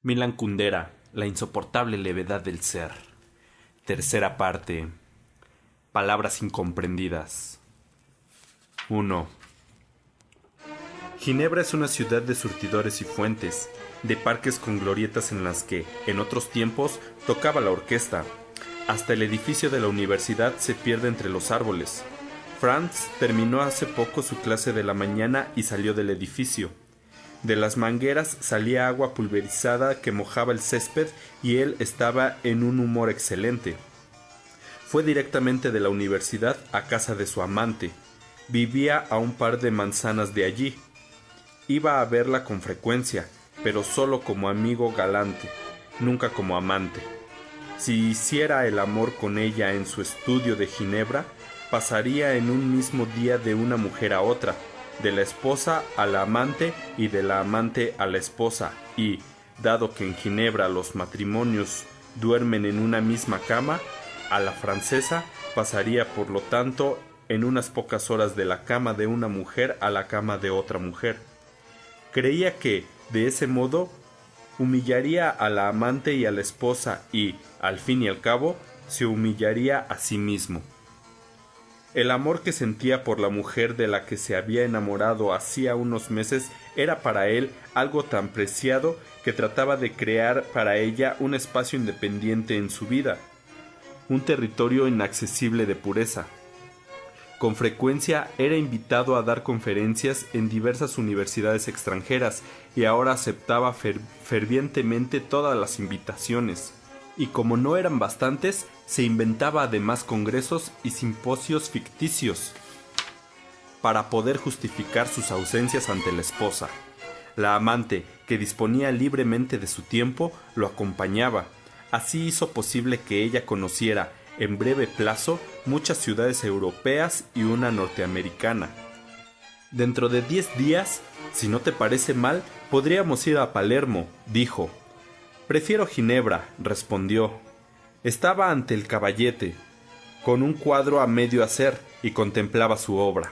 Milan Kundera, la insoportable levedad del ser. Tercera parte. Palabras incomprendidas. 1. Ginebra es una ciudad de surtidores y fuentes, de parques con glorietas en las que, en otros tiempos, tocaba la orquesta. Hasta el edificio de la universidad se pierde entre los árboles. Franz terminó hace poco su clase de la mañana y salió del edificio. De las mangueras salía agua pulverizada que mojaba el césped y él estaba en un humor excelente. Fue directamente de la universidad a casa de su amante. Vivía a un par de manzanas de allí. Iba a verla con frecuencia, pero solo como amigo galante, nunca como amante. Si hiciera el amor con ella en su estudio de Ginebra, pasaría en un mismo día de una mujer a otra, de la esposa a la amante y de la amante a la esposa, y, dado que en Ginebra los matrimonios duermen en una misma cama, a la francesa pasaría por lo tanto en unas pocas horas de la cama de una mujer a la cama de otra mujer. Creía que, de ese modo, humillaría a la amante y a la esposa y, al fin y al cabo, se humillaría a sí mismo. El amor que sentía por la mujer de la que se había enamorado hacía unos meses era para él algo tan preciado que trataba de crear para ella un espacio independiente en su vida, un territorio inaccesible de pureza. Con frecuencia era invitado a dar conferencias en diversas universidades extranjeras y ahora aceptaba fervientemente todas las invitaciones. Y como no eran bastantes, se inventaba además congresos y simposios ficticios para poder justificar sus ausencias ante la esposa. La amante, que disponía libremente de su tiempo, lo acompañaba. Así hizo posible que ella conociera, en breve plazo, muchas ciudades europeas y una norteamericana. Dentro de 10 días, si no te parece mal, podríamos ir a Palermo, dijo. Prefiero Ginebra, respondió. Estaba ante el caballete, con un cuadro a medio hacer, y contemplaba su obra.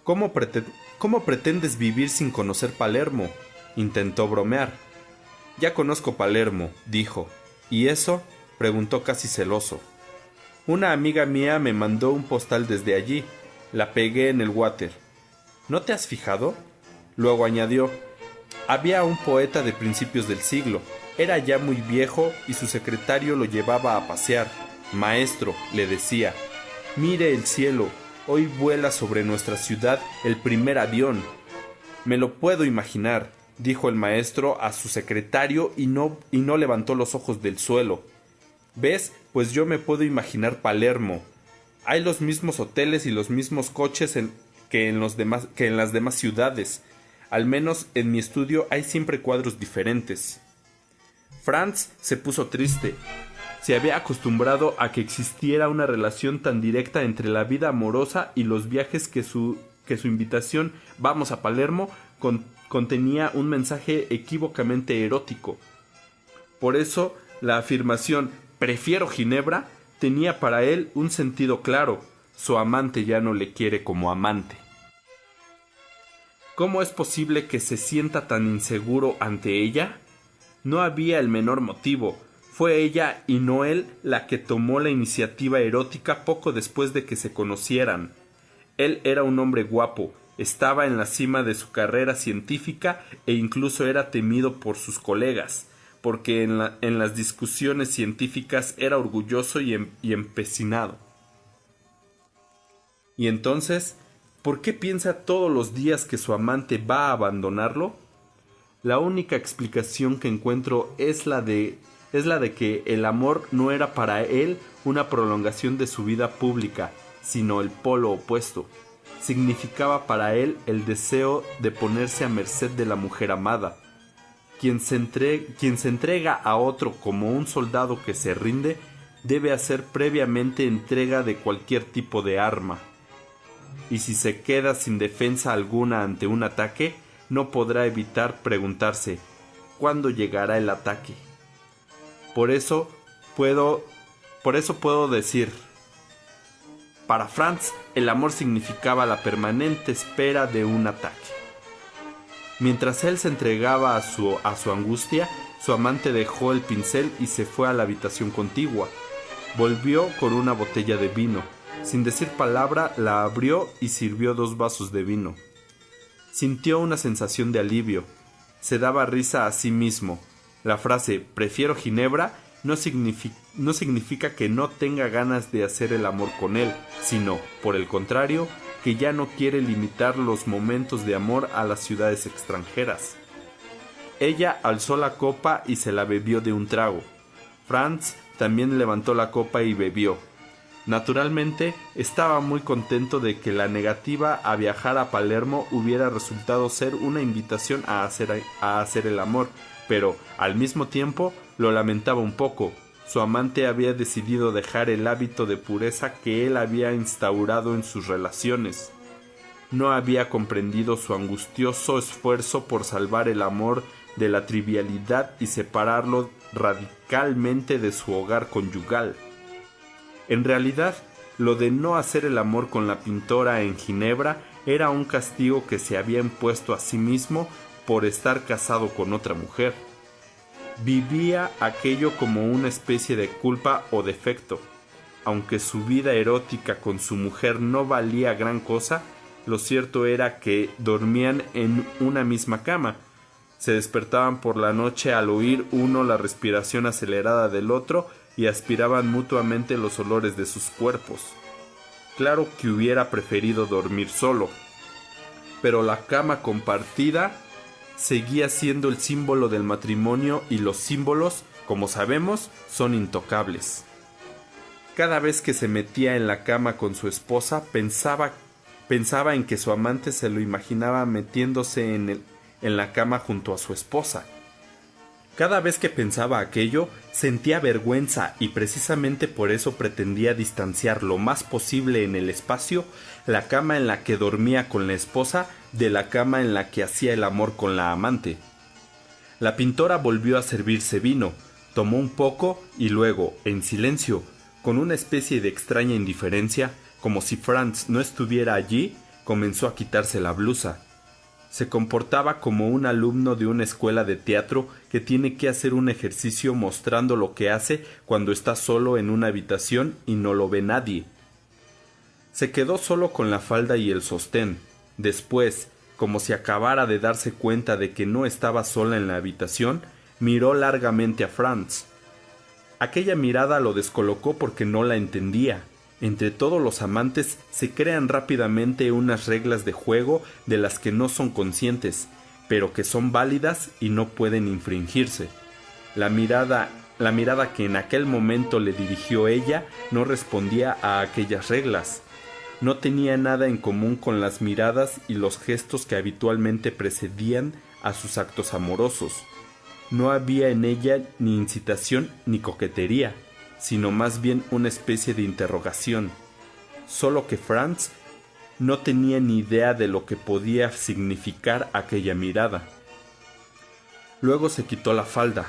¿Cómo pretendes vivir sin conocer Palermo? Intentó bromear. Ya conozco Palermo, dijo. ¿Y eso? Preguntó casi celoso. Una amiga mía me mandó un postal desde allí. La pegué en el water. ¿No te has fijado? Luego añadió. Había un poeta de principios del siglo. Era ya muy viejo y su secretario lo llevaba a pasear. Maestro, le decía, mire el cielo, hoy vuela sobre nuestra ciudad el primer avión. Me lo puedo imaginar, dijo el maestro a su secretario y no levantó los ojos del suelo. ¿Ves? Pues yo me puedo imaginar Palermo. Hay los mismos hoteles y los mismos coches que en las demás ciudades. Al menos en mi estudio hay siempre cuadros diferentes. Franz se puso triste. Se había acostumbrado a que existiera una relación tan directa entre la vida amorosa y los viajes que su invitación «Vamos a Palermo» contenía un mensaje equívocamente erótico. Por eso, la afirmación «Prefiero Ginebra» tenía para él un sentido claro. Su amante ya no le quiere como amante. ¿Cómo es posible que se sienta tan inseguro ante ella? No había el menor motivo. Fue ella y no él la que tomó la iniciativa erótica poco después de que se conocieran. Él era un hombre guapo, estaba en la cima de su carrera científica e incluso era temido por sus colegas, porque en las discusiones científicas era orgulloso y empecinado. Y entonces, ¿por qué piensa todos los días que su amante va a abandonarlo? La única explicación que encuentro es la de que el amor no era para él una prolongación de su vida pública, sino el polo opuesto. Significaba para él el deseo de ponerse a merced de la mujer amada. Quien se entrega a otro como un soldado que se rinde, debe hacer previamente entrega de cualquier tipo de arma. Y si se queda sin defensa alguna ante un ataque, no podrá evitar preguntarse ¿cuándo llegará el ataque? Por eso puedo decir, para Franz el amor significaba la permanente espera de un ataque. Mientras él se entregaba a su angustia, su amante dejó el pincel y se fue a la habitación contigua. Volvió con una botella de vino. Sin decir palabra, la abrió y sirvió 2 vasos de vino. Sintió una sensación de alivio. Se daba risa a sí mismo. La frase «prefiero ginebra» no significa que no tenga ganas de hacer el amor con él, sino, por el contrario, que ya no quiere limitar los momentos de amor a las ciudades extranjeras. Ella alzó la copa y se la bebió de un trago. Franz también levantó la copa y bebió. Naturalmente, estaba muy contento de que la negativa a viajar a Palermo hubiera resultado ser una invitación a hacer el amor, pero, al mismo tiempo, lo lamentaba un poco. Su amante había decidido dejar el hábito de pureza que él había instaurado en sus relaciones. No había comprendido su angustioso esfuerzo por salvar el amor de la trivialidad y separarlo radicalmente de su hogar conyugal. En realidad, lo de no hacer el amor con la pintora en Ginebra era un castigo que se había impuesto a sí mismo por estar casado con otra mujer. Vivía aquello como una especie de culpa o defecto. Aunque su vida erótica con su mujer no valía gran cosa, lo cierto era que dormían en una misma cama. Se despertaban por la noche al oír uno la respiración acelerada del otro y aspiraban mutuamente los olores de sus cuerpos. Claro que hubiera preferido dormir solo, pero la cama compartida seguía siendo el símbolo del matrimonio y los símbolos, como sabemos, son intocables. Cada vez que se metía en la cama con su esposa, pensaba en que su amante se lo imaginaba metiéndose en la cama junto a su esposa. Cada vez que pensaba aquello, sentía vergüenza y precisamente por eso pretendía distanciar lo más posible en el espacio la cama en la que dormía con la esposa de la cama en la que hacía el amor con la amante. La pintora volvió a servirse vino, tomó un poco y luego, en silencio, con una especie de extraña indiferencia, como si Franz no estuviera allí, comenzó a quitarse la blusa. Se comportaba como un alumno de una escuela de teatro que tiene que hacer un ejercicio mostrando lo que hace cuando está solo en una habitación y no lo ve nadie. Se quedó solo con la falda y el sostén. Después, como si acabara de darse cuenta de que no estaba sola en la habitación, miró largamente a Franz. Aquella mirada lo descolocó porque no la entendía. Entre todos los amantes se crean rápidamente unas reglas de juego de las que no son conscientes, pero que son válidas y no pueden infringirse. La mirada que en aquel momento le dirigió ella no respondía a aquellas reglas. No tenía nada en común con las miradas y los gestos que habitualmente precedían a sus actos amorosos. No había en ella ni incitación ni coquetería, sino más bien una especie de interrogación. Solo que Franz no tenía ni idea de lo que podía significar aquella mirada. Luego se quitó la falda,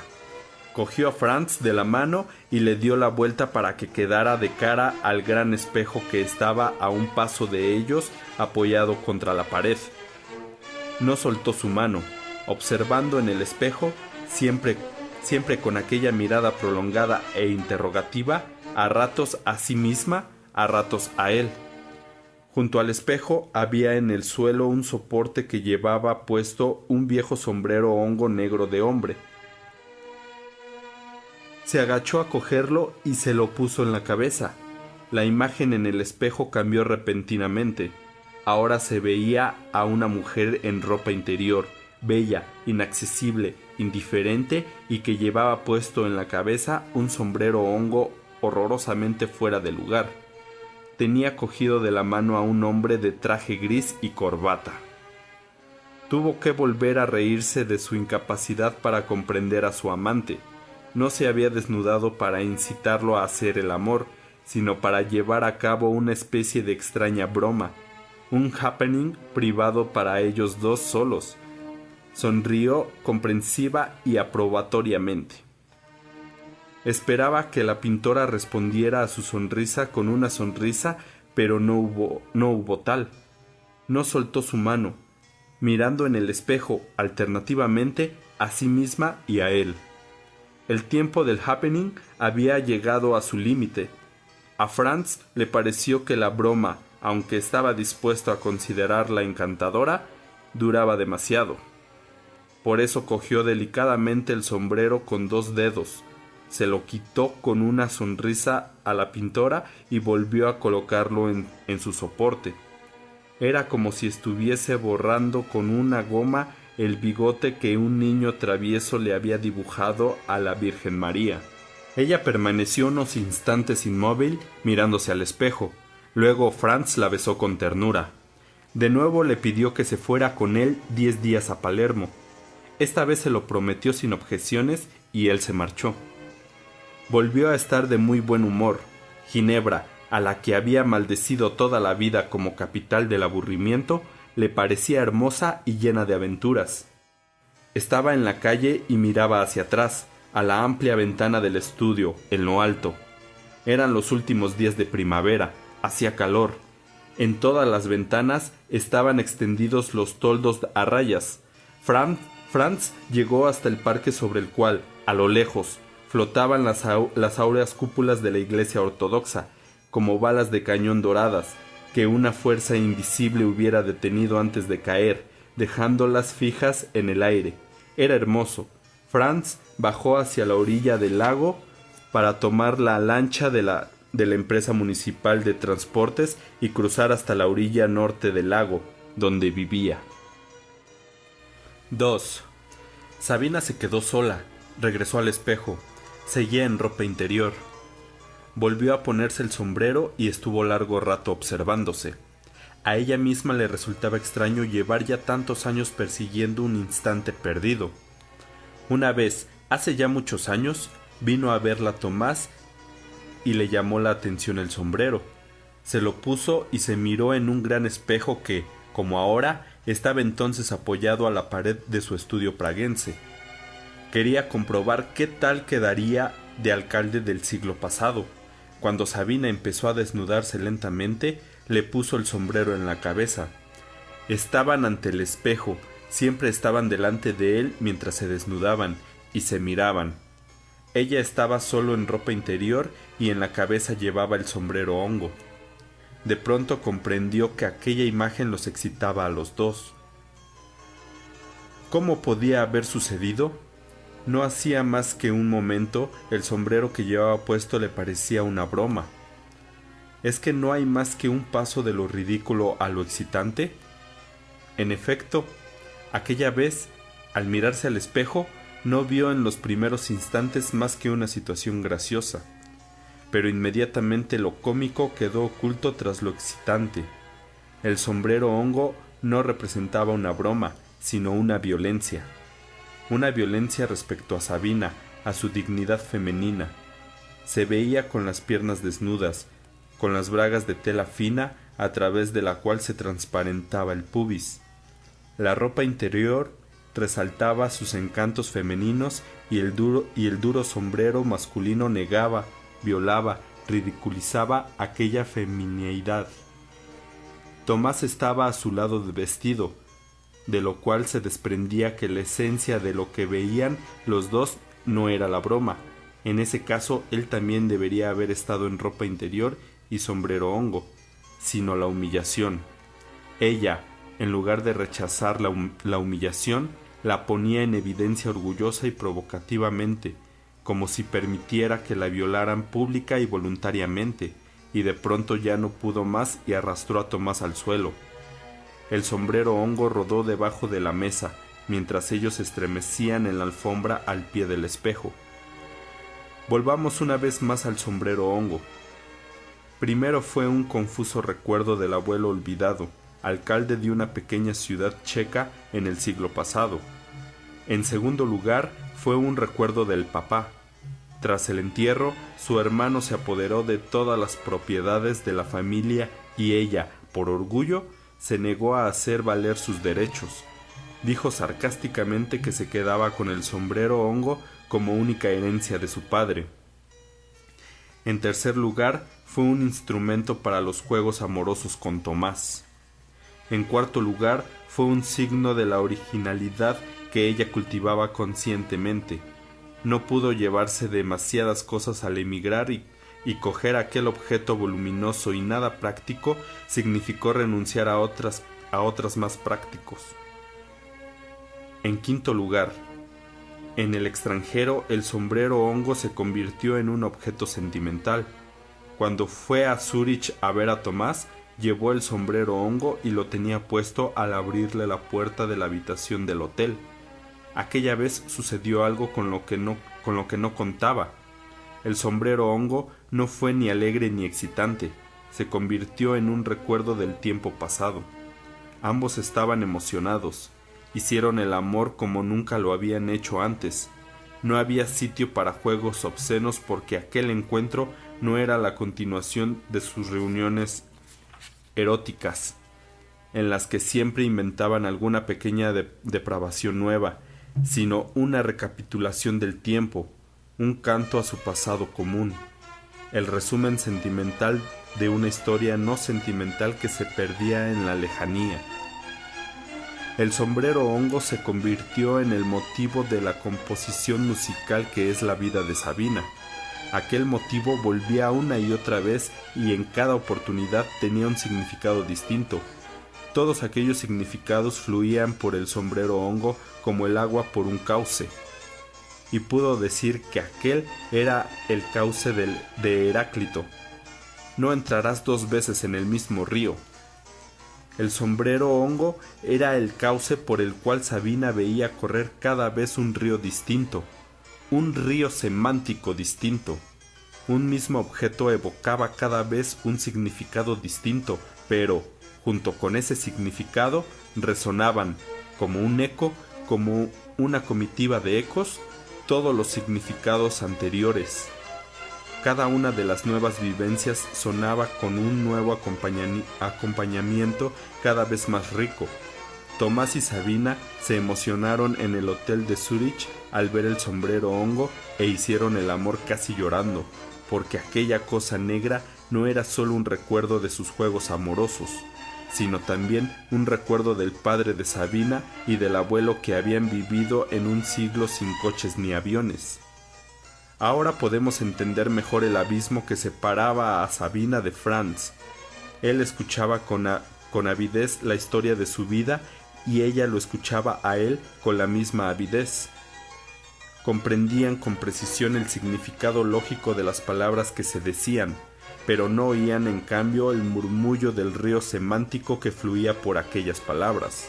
cogió a Franz de la mano y le dio la vuelta para que quedara de cara al gran espejo que estaba a un paso de ellos apoyado contra la pared. No soltó su mano, observando en el espejo, siempre con aquella mirada prolongada e interrogativa, a ratos a sí misma, a ratos a él. Junto al espejo había en el suelo un soporte que llevaba puesto un viejo sombrero hongo negro de hombre. Se agachó a cogerlo y se lo puso en la cabeza. La imagen en el espejo cambió repentinamente. Ahora se veía a una mujer en ropa interior, bella, inaccesible, indiferente y que llevaba puesto en la cabeza un sombrero hongo horrorosamente fuera de lugar. Tenía cogido de la mano a un hombre de traje gris y corbata. Tuvo que volver a reírse de su incapacidad para comprender a su amante. No se había desnudado para incitarlo a hacer el amor, sino para llevar a cabo una especie de extraña broma, un happening privado para ellos dos solos. Sonrió comprensiva y aprobatoriamente. Esperaba que la pintora respondiera a su sonrisa con una sonrisa, pero no hubo tal. No soltó su mano, mirando en el espejo alternativamente a sí misma y a él. El tiempo del happening había llegado a su límite. A Franz le pareció que la broma, aunque estaba dispuesto a considerarla encantadora, duraba demasiado. Por eso cogió delicadamente el sombrero con 2 dedos, se lo quitó con una sonrisa a la pintora y volvió a colocarlo en su soporte. Era como si estuviese borrando con una goma el bigote que un niño travieso le había dibujado a la Virgen María. Ella permaneció unos instantes inmóvil mirándose al espejo. Luego Franz la besó con ternura. De nuevo le pidió que se fuera con él 10 días a Palermo. Esta vez se lo prometió sin objeciones y él se marchó. Volvió a estar de muy buen humor. Ginebra, a la que había maldecido toda la vida como capital del aburrimiento, le parecía hermosa y llena de aventuras. Estaba en la calle y miraba hacia atrás, a la amplia ventana del estudio, en lo alto. Eran los últimos días de primavera, hacía calor. En todas las ventanas estaban extendidos los toldos a rayas. Franz llegó hasta el parque sobre el cual, a lo lejos, flotaban las áureas cúpulas de la iglesia ortodoxa, como balas de cañón doradas, que una fuerza invisible hubiera detenido antes de caer, dejándolas fijas en el aire. Era hermoso. Franz bajó hacia la orilla del lago para tomar la lancha de la empresa municipal de transportes y cruzar hasta la orilla norte del lago, donde vivía. 2. Sabina se quedó sola, regresó al espejo, seguía en ropa interior. Volvió a ponerse el sombrero y estuvo largo rato observándose. A ella misma le resultaba extraño llevar ya tantos años persiguiendo un instante perdido. Una vez, hace ya muchos años, vino a verla Tomás y le llamó la atención el sombrero. Se lo puso y se miró en un gran espejo que, como ahora, estaba entonces apoyado a la pared de su estudio praguense. Quería comprobar qué tal quedaría de alcalde del siglo pasado. Cuando Sabina empezó a desnudarse lentamente, le puso el sombrero en la cabeza. Estaban ante el espejo, siempre estaban delante de él mientras se desnudaban, y se miraban. Ella estaba solo en ropa interior y en la cabeza llevaba el sombrero hongo. De pronto comprendió que aquella imagen los excitaba a los dos. ¿Cómo podía haber sucedido? No hacía más que un momento el sombrero que llevaba puesto le parecía una broma. ¿Es que no hay más que un paso de lo ridículo a lo excitante? En efecto, aquella vez, al mirarse al espejo, no vio en los primeros instantes más que una situación graciosa, pero inmediatamente lo cómico quedó oculto tras lo excitante. El sombrero hongo no representaba una broma, sino una violencia respecto a Sabina, a su dignidad femenina. Se veía con las piernas desnudas, con las bragas de tela fina a través de la cual se transparentaba el pubis. La ropa interior resaltaba sus encantos femeninos y el duro sombrero masculino negaba, violaba, ridiculizaba aquella femineidad. Tomás estaba a su lado vestido, de lo cual se desprendía que la esencia de lo que veían los dos no era la broma. En ese caso él también debería haber estado en ropa interior y sombrero hongo, sino la humillación. Ella, en lugar de rechazar la humillación, la ponía en evidencia orgullosa y provocativamente, como si permitiera que la violaran pública y voluntariamente, y de pronto ya no pudo más y arrastró a Tomás al suelo. El sombrero hongo rodó debajo de la mesa, mientras ellos estremecían en la alfombra al pie del espejo. Volvamos una vez más al sombrero hongo. Primero fue un confuso recuerdo del abuelo olvidado, alcalde de una pequeña ciudad checa en el siglo pasado. En segundo lugar, fue un recuerdo del papá. Tras el entierro, su hermano se apoderó de todas las propiedades de la familia y ella, por orgullo, se negó a hacer valer sus derechos. Dijo sarcásticamente que se quedaba con el sombrero hongo como única herencia de su padre. En tercer lugar, fue un instrumento para los juegos amorosos con Tomás. En cuarto lugar, fue un signo de la originalidad que ella cultivaba conscientemente. No pudo llevarse demasiadas cosas al emigrar y coger aquel objeto voluminoso y nada práctico significó renunciar a otras más prácticos. En quinto lugar, en el extranjero el sombrero hongo se convirtió en un objeto sentimental. Cuando fue a Zúrich a ver a Tomás, llevó el sombrero hongo y lo tenía puesto al abrirle la puerta de la habitación del hotel. Aquella vez sucedió algo con lo que no contaba. El sombrero hongo no fue ni alegre ni excitante, se convirtió en un recuerdo del tiempo pasado. Ambos estaban emocionados, hicieron el amor como nunca lo habían hecho antes. No había sitio para juegos obscenos porque aquel encuentro no era la continuación de sus reuniones eróticas, en las que siempre inventaban alguna pequeña depravación nueva, sino una recapitulación del tiempo, un canto a su pasado común, el resumen sentimental de una historia no sentimental que se perdía en la lejanía. El sombrero hongo se convirtió en el motivo de la composición musical que es la vida de Sabina. Aquel motivo volvía una y otra vez y en cada oportunidad tenía un significado distinto. Todos aquellos significados fluían por el sombrero hongo como el agua por un cauce. Y pudo decir que aquel era el cauce de Heráclito. No entrarás dos veces en el mismo río. El sombrero hongo era el cauce por el cual Sabina veía correr cada vez un río distinto, un río semántico distinto. Un mismo objeto evocaba cada vez un significado distinto, pero, junto con ese significado, resonaban, como un eco, como una comitiva de ecos, todos los significados anteriores. Cada una de las nuevas vivencias sonaba con un nuevo acompañamiento cada vez más rico. Tomás y Sabina se emocionaron en el hotel de Zúrich al ver el sombrero hongo e hicieron el amor casi llorando, porque aquella cosa negra no era solo un recuerdo de sus juegos amorosos, sino también un recuerdo del padre de Sabina y del abuelo que habían vivido en un siglo sin coches ni aviones. Ahora podemos entender mejor el abismo que separaba a Sabina de Franz. Él escuchaba con avidez la historia de su vida y ella lo escuchaba a él con la misma avidez. Comprendían con precisión el significado lógico de las palabras que se decían, pero no oían en cambio el murmullo del río semántico que fluía por aquellas palabras.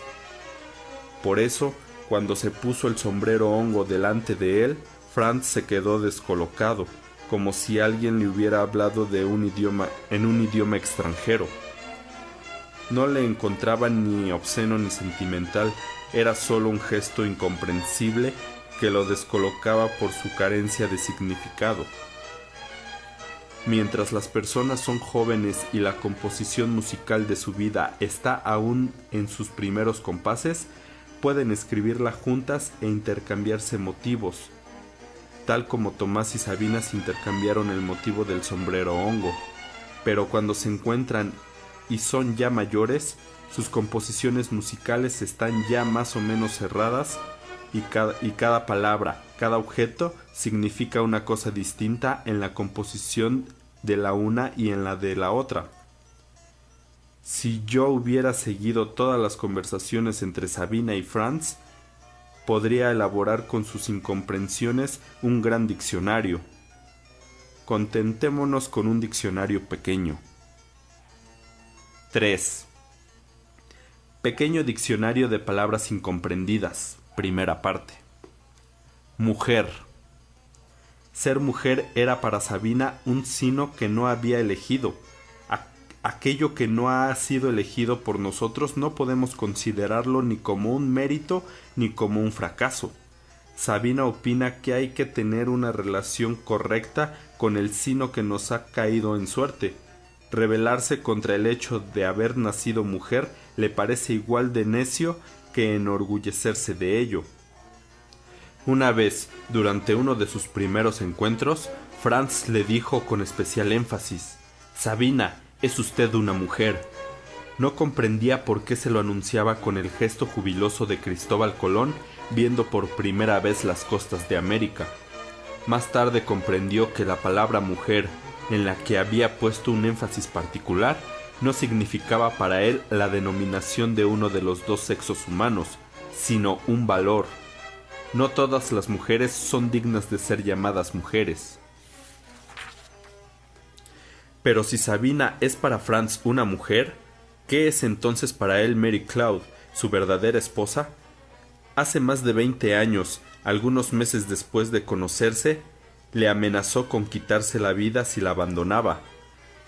Por eso, cuando se puso el sombrero hongo delante de él, Franz se quedó descolocado, como si alguien le hubiera hablado en un idioma extranjero. No le encontraba ni obsceno ni sentimental, era solo un gesto incomprensible que lo descolocaba por su carencia de significado. Mientras las personas son jóvenes y la composición musical de su vida está aún en sus primeros compases, pueden escribirla juntas e intercambiarse motivos, tal como Tomás y Sabina se intercambiaron el motivo del sombrero hongo. Pero cuando se encuentran y son ya mayores, sus composiciones musicales están ya más o menos cerradas y cada palabra, cada objeto significa una cosa distinta en la composición de la una y en la de la otra. Si yo hubiera seguido todas las conversaciones entre Sabina y Franz, podría elaborar con sus incomprensiones un gran diccionario. Contentémonos con un diccionario pequeño. 3. Pequeño diccionario de palabras incomprendidas. Primera parte. Mujer. Ser mujer era para Sabina un signo que no había elegido. Aquello que no ha sido elegido por nosotros no podemos considerarlo ni como un mérito ni como un fracaso. Sabina opina que hay que tener una relación correcta con el signo que nos ha caído en suerte. Rebelarse contra el hecho de haber nacido mujer le parece igual de necio que enorgullecerse de ello. Una vez, durante uno de sus primeros encuentros, Franz le dijo con especial énfasis: «Sabina, es usted una mujer». No comprendía por qué se lo anunciaba con el gesto jubiloso de Cristóbal Colón viendo por primera vez las costas de América. Más tarde comprendió que la palabra mujer, en la que había puesto un énfasis particular, no significaba para él la denominación de uno de los dos sexos humanos, sino un valor. No todas las mujeres son dignas de ser llamadas mujeres. Pero si Sabina es para Franz una mujer, ¿qué es entonces para él Mary Cloud, su verdadera esposa? Hace más de 20 años, algunos meses después de conocerse, le amenazó con quitarse la vida si la abandonaba.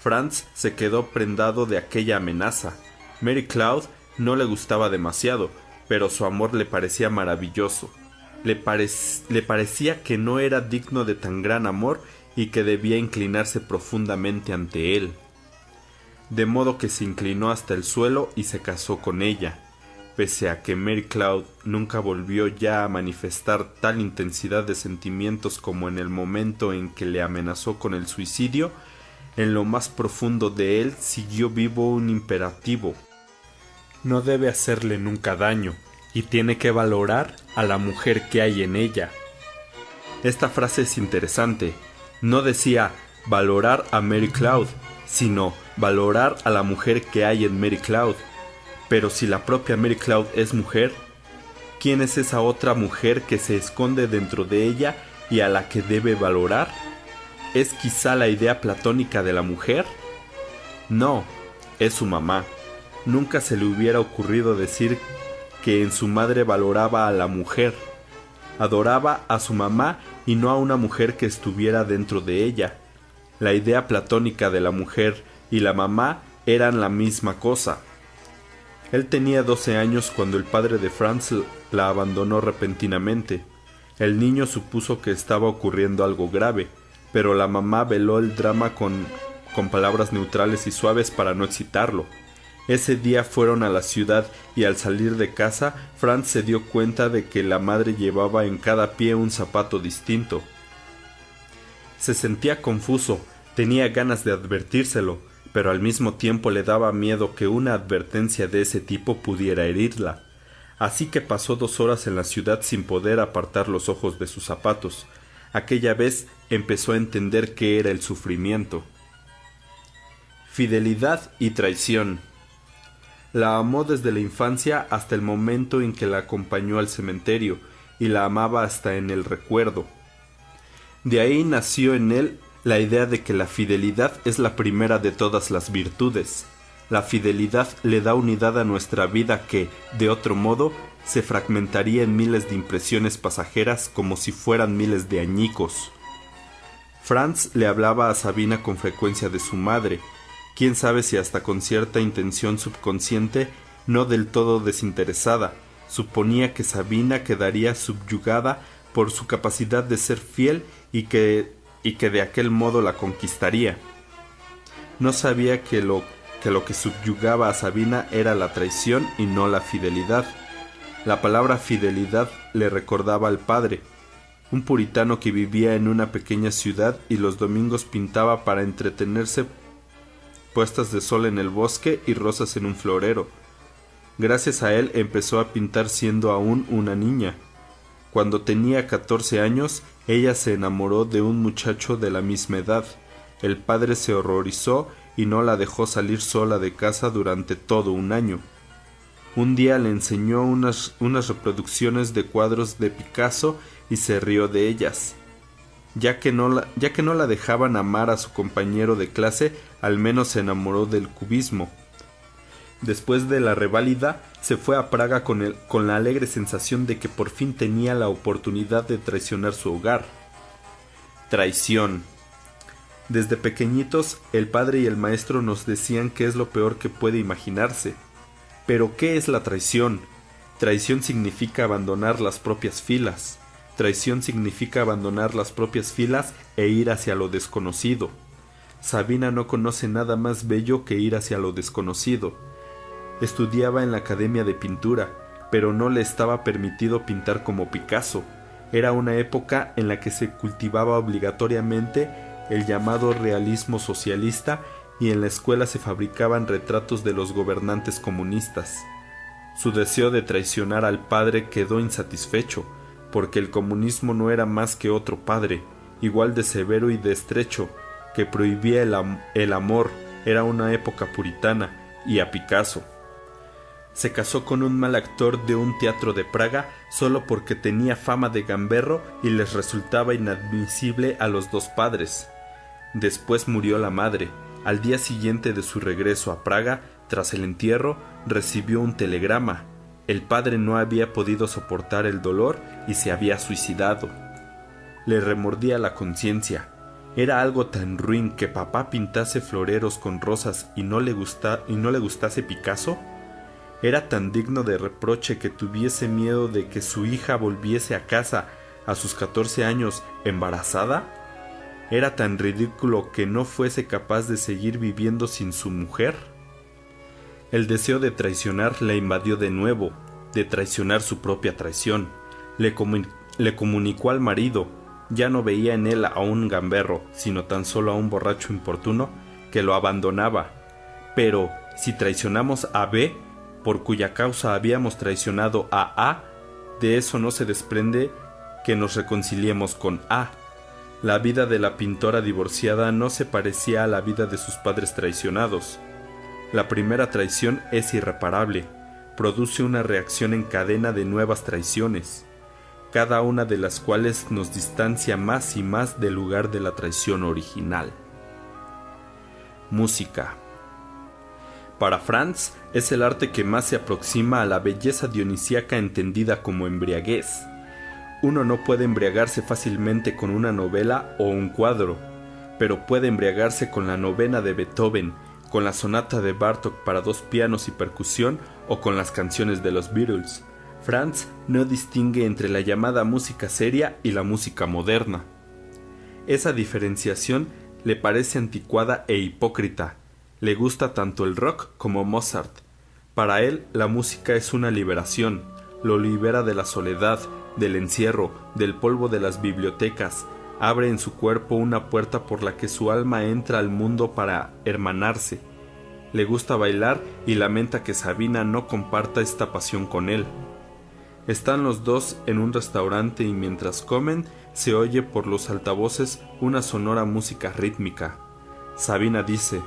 Franz se quedó prendado de aquella amenaza. Mary Cloud no le gustaba demasiado, pero su amor le parecía maravilloso. Le parecía que no era digno de tan gran amor y que debía inclinarse profundamente ante él. De modo que se inclinó hasta el suelo y se casó con ella. Pese a que Mary Cloud nunca volvió ya a manifestar tal intensidad de sentimientos como en el momento en que le amenazó con el suicidio, en lo más profundo de él siguió vivo un imperativo. No debe hacerle nunca daño, y tiene que valorar a la mujer que hay en ella. Esta frase es interesante. No decía valorar a Mary Cloud, sino valorar a la mujer que hay en Mary Cloud. Pero si la propia Mary Cloud es mujer, ¿quién es esa otra mujer que se esconde dentro de ella y a la que debe valorar? ¿Es quizá la idea platónica de la mujer? No, es su mamá. Nunca se le hubiera ocurrido decir que en su madre valoraba a la mujer. Adoraba a su mamá y no a una mujer que estuviera dentro de ella. La idea platónica de la mujer y la mamá eran la misma cosa. Él tenía 12 años cuando el padre de Franz la abandonó repentinamente. El niño supuso que estaba ocurriendo algo grave, pero la mamá veló el drama con palabras neutrales y suaves para no excitarlo. Ese día fueron a la ciudad y al salir de casa, Franz se dio cuenta de que la madre llevaba en cada pie un zapato distinto. Se sentía confuso, tenía ganas de advertírselo, pero al mismo tiempo le daba miedo que una advertencia de ese tipo pudiera herirla. Así que pasó 2 horas en la ciudad sin poder apartar los ojos de sus zapatos. Aquella vez empezó a entender qué era el sufrimiento. Fidelidad y traición. La amó desde la infancia hasta el momento en que la acompañó al cementerio, y la amaba hasta en el recuerdo. De ahí nació en él la idea de que la fidelidad es la primera de todas las virtudes. La fidelidad le da unidad a nuestra vida que, de otro modo, se fragmentaría en miles de impresiones pasajeras como si fueran miles de añicos. Franz le hablaba a Sabina con frecuencia de su madre, quién sabe si hasta con cierta intención subconsciente, no del todo desinteresada. Suponía que Sabina quedaría subyugada por su capacidad de ser fiel y que de aquel modo la conquistaría. No sabía que lo que subyugaba a Sabina era la traición y no la fidelidad. La palabra fidelidad le recordaba al padre, un puritano que vivía en una pequeña ciudad y los domingos pintaba para entretenerse puestas de sol en el bosque y rosas en un florero. Gracias a él empezó a pintar siendo aún una niña. Cuando tenía 14 años, ella se enamoró de un muchacho de la misma edad. El padre se horrorizó y no la dejó salir sola de casa durante todo un año. Un día le enseñó unas reproducciones de cuadros de Picasso y se rió de ellas. Ya que no la dejaban amar a su compañero de clase, al menos se enamoró del cubismo. Después de la reválida, se fue a Praga con la alegre sensación de que por fin tenía la oportunidad de traicionar su hogar. Traición. Desde pequeñitos, el padre y el maestro nos decían que es lo peor que puede imaginarse. Pero, ¿qué es la traición? Traición significa abandonar las propias filas. Traición significa abandonar las propias filas e ir hacia lo desconocido. Sabina no conoce nada más bello que ir hacia lo desconocido. Estudiaba en la Academia de Pintura, pero no le estaba permitido pintar como Picasso. Era una época en la que se cultivaba obligatoriamente el llamado realismo socialista y en la escuela se fabricaban retratos de los gobernantes comunistas. Su deseo de traicionar al padre quedó insatisfecho, porque el comunismo no era más que otro padre, igual de severo y de estrecho, que prohibía el amor, era una época puritana, y a Picasso. Se casó con un mal actor de un teatro de Praga solo porque tenía fama de gamberro y les resultaba inadmisible a los dos padres. Después murió la madre. Al día siguiente de su regreso a Praga, tras el entierro, recibió un telegrama. El padre no había podido soportar el dolor y se había suicidado. Le remordía la conciencia. Era algo tan ruin que papá pintase floreros con rosas y no le gustase Picasso. Era tan digno de reproche que tuviese miedo de que su hija volviese a casa a sus 14 años embarazada. Era tan ridículo que no fuese capaz de seguir viviendo sin su mujer. El deseo de traicionar le invadió de nuevo, de traicionar su propia traición. Le comunicó al marido, ya no veía en él a un gamberro, sino tan solo a un borracho importuno, que lo abandonaba. Pero si traicionamos a B, por cuya causa habíamos traicionado a A, de eso no se desprende que nos reconciliemos con A. La vida de la pintora divorciada no se parecía a la vida de sus padres traicionados. La primera traición es irreparable, produce una reacción en cadena de nuevas traiciones, cada una de las cuales nos distancia más y más del lugar de la traición original. Música. Para Franz, es el arte que más se aproxima a la belleza dionisíaca entendida como embriaguez. Uno no puede embriagarse fácilmente con una novela o un cuadro, pero puede embriagarse con la novena de Beethoven, con la sonata de Bartók para 2 pianos y percusión o con las canciones de los Beatles. Franz no distingue entre la llamada música seria y la música moderna. Esa diferenciación le parece anticuada e hipócrita. Le gusta tanto el rock como Mozart. Para él, la música es una liberación, lo libera de la soledad, del encierro, del polvo de las bibliotecas, abre en su cuerpo una puerta por la que su alma entra al mundo para hermanarse. Le gusta bailar y lamenta que Sabina no comparta esta pasión con él. Están los dos en un restaurante y mientras comen se oye por los altavoces una sonora música rítmica. Sabina dice: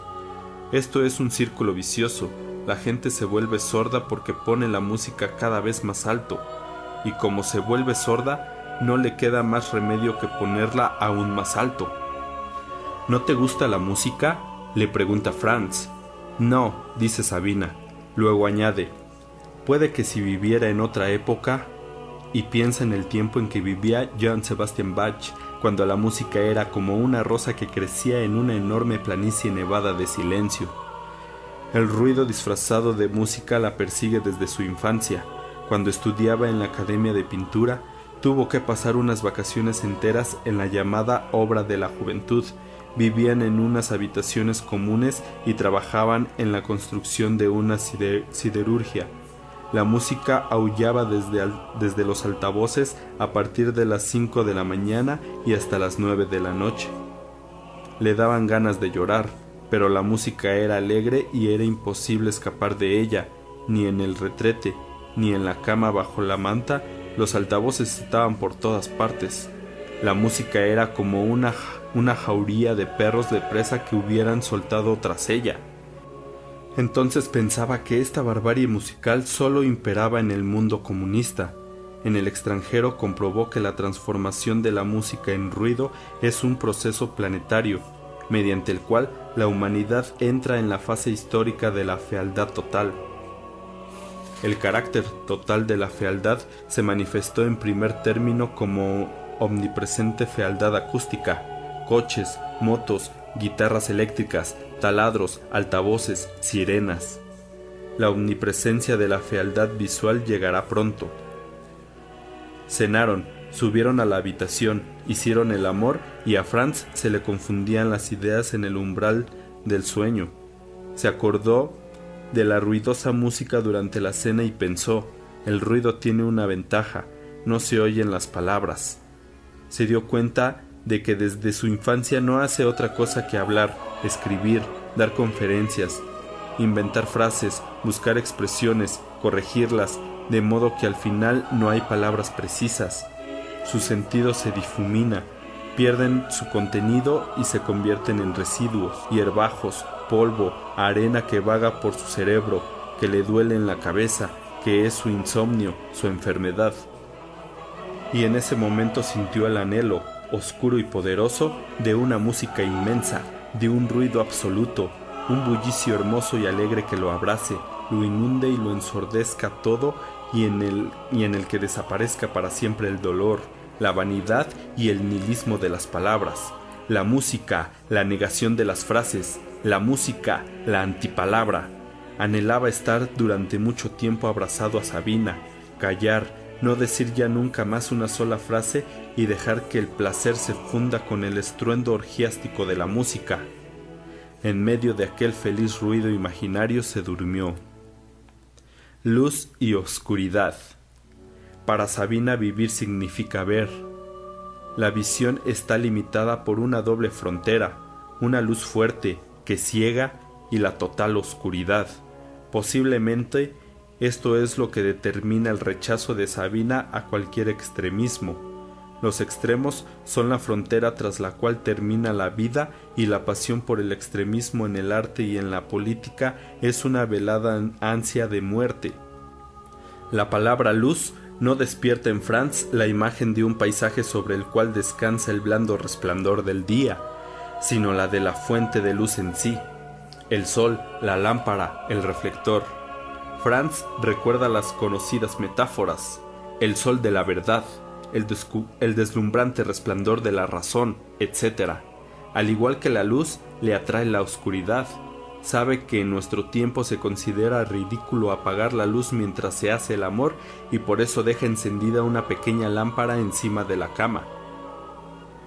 «Esto es un círculo vicioso, la gente se vuelve sorda porque pone la música cada vez más alto, y como se vuelve sorda, no le queda más remedio que ponerla aún más alto». «¿No te gusta la música?», le pregunta Franz. «No», dice Sabina. Luego añade: «Puede que si viviera en otra época», y piensa en el tiempo en que vivía Johann Sebastian Bach, cuando la música era como una rosa que crecía en una enorme planicie nevada de silencio. El ruido disfrazado de música la persigue desde su infancia. Cuando estudiaba en la Academia de Pintura, tuvo que pasar unas vacaciones enteras en la llamada Obra de la Juventud. Vivían en unas habitaciones comunes y trabajaban en la construcción de una siderurgia. La música aullaba desde los altavoces a partir de las 5 de la mañana y hasta las 9 de la noche. Le daban ganas de llorar, pero la música era alegre y era imposible escapar de ella, ni en el retrete, ni en la cama bajo la manta. Los altavoces estaban por todas partes. La música era como una jauría de perros de presa que hubieran soltado tras ella. Entonces pensaba que esta barbarie musical solo imperaba en el mundo comunista. En el extranjero comprobó que la transformación de la música en ruido es un proceso planetario, mediante el cual la humanidad entra en la fase histórica de la fealdad total. El carácter total de la fealdad se manifestó en primer término como omnipresente fealdad acústica: coches, motos, guitarras eléctricas, taladros, altavoces, sirenas. La omnipresencia de la fealdad visual llegará pronto. Cenaron, subieron a la habitación, hicieron el amor y a Franz se le confundían las ideas en el umbral del sueño. Se acordó de la ruidosa música durante la cena y pensó: el ruido tiene una ventaja, no se oyen las palabras. Se dio cuenta de que desde su infancia no hace otra cosa que hablar, escribir, dar conferencias, inventar frases, buscar expresiones, corregirlas, de modo que al final no hay palabras precisas. Su sentido se difumina, pierden su contenido y se convierten en residuos, hierbajos, polvo, arena que vaga por su cerebro, que le duele en la cabeza, que es su insomnio, su enfermedad. Y en ese momento sintió el anhelo, oscuro y poderoso, de una música inmensa, de un ruido absoluto, un bullicio hermoso y alegre que lo abrace, lo inunde y lo ensordezca todo, y en el que desaparezca para siempre el dolor, la vanidad y el nihilismo de las palabras. La música, la negación de las frases, la música, la antipalabra. Anhelaba estar durante mucho tiempo abrazado a Sabina, callar, no decir ya nunca más una sola frase y dejar que el placer se funda con el estruendo orgiástico de la música. En medio de aquel feliz ruido imaginario se durmió. Luz y oscuridad. Para Sabina vivir significa ver. La visión está limitada por una doble frontera, una luz fuerte que ciega y la total oscuridad. Posiblemente esto es lo que determina el rechazo de Sabina a cualquier extremismo. Los extremos son la frontera tras la cual termina la vida, y la pasión por el extremismo en el arte y en la política es una velada ansia de muerte. La palabra luz no despierta en Franz la imagen de un paisaje sobre el cual descansa el blando resplandor del día, sino la de la fuente de luz en sí, el sol, la lámpara, el reflector. Franz recuerda las conocidas metáforas: el sol de la verdad, el deslumbrante resplandor de la razón, etc. Al igual que la luz, le atrae la oscuridad. Sabe que en nuestro tiempo se considera ridículo apagar la luz mientras se hace el amor, y por eso deja encendida una pequeña lámpara encima de la cama.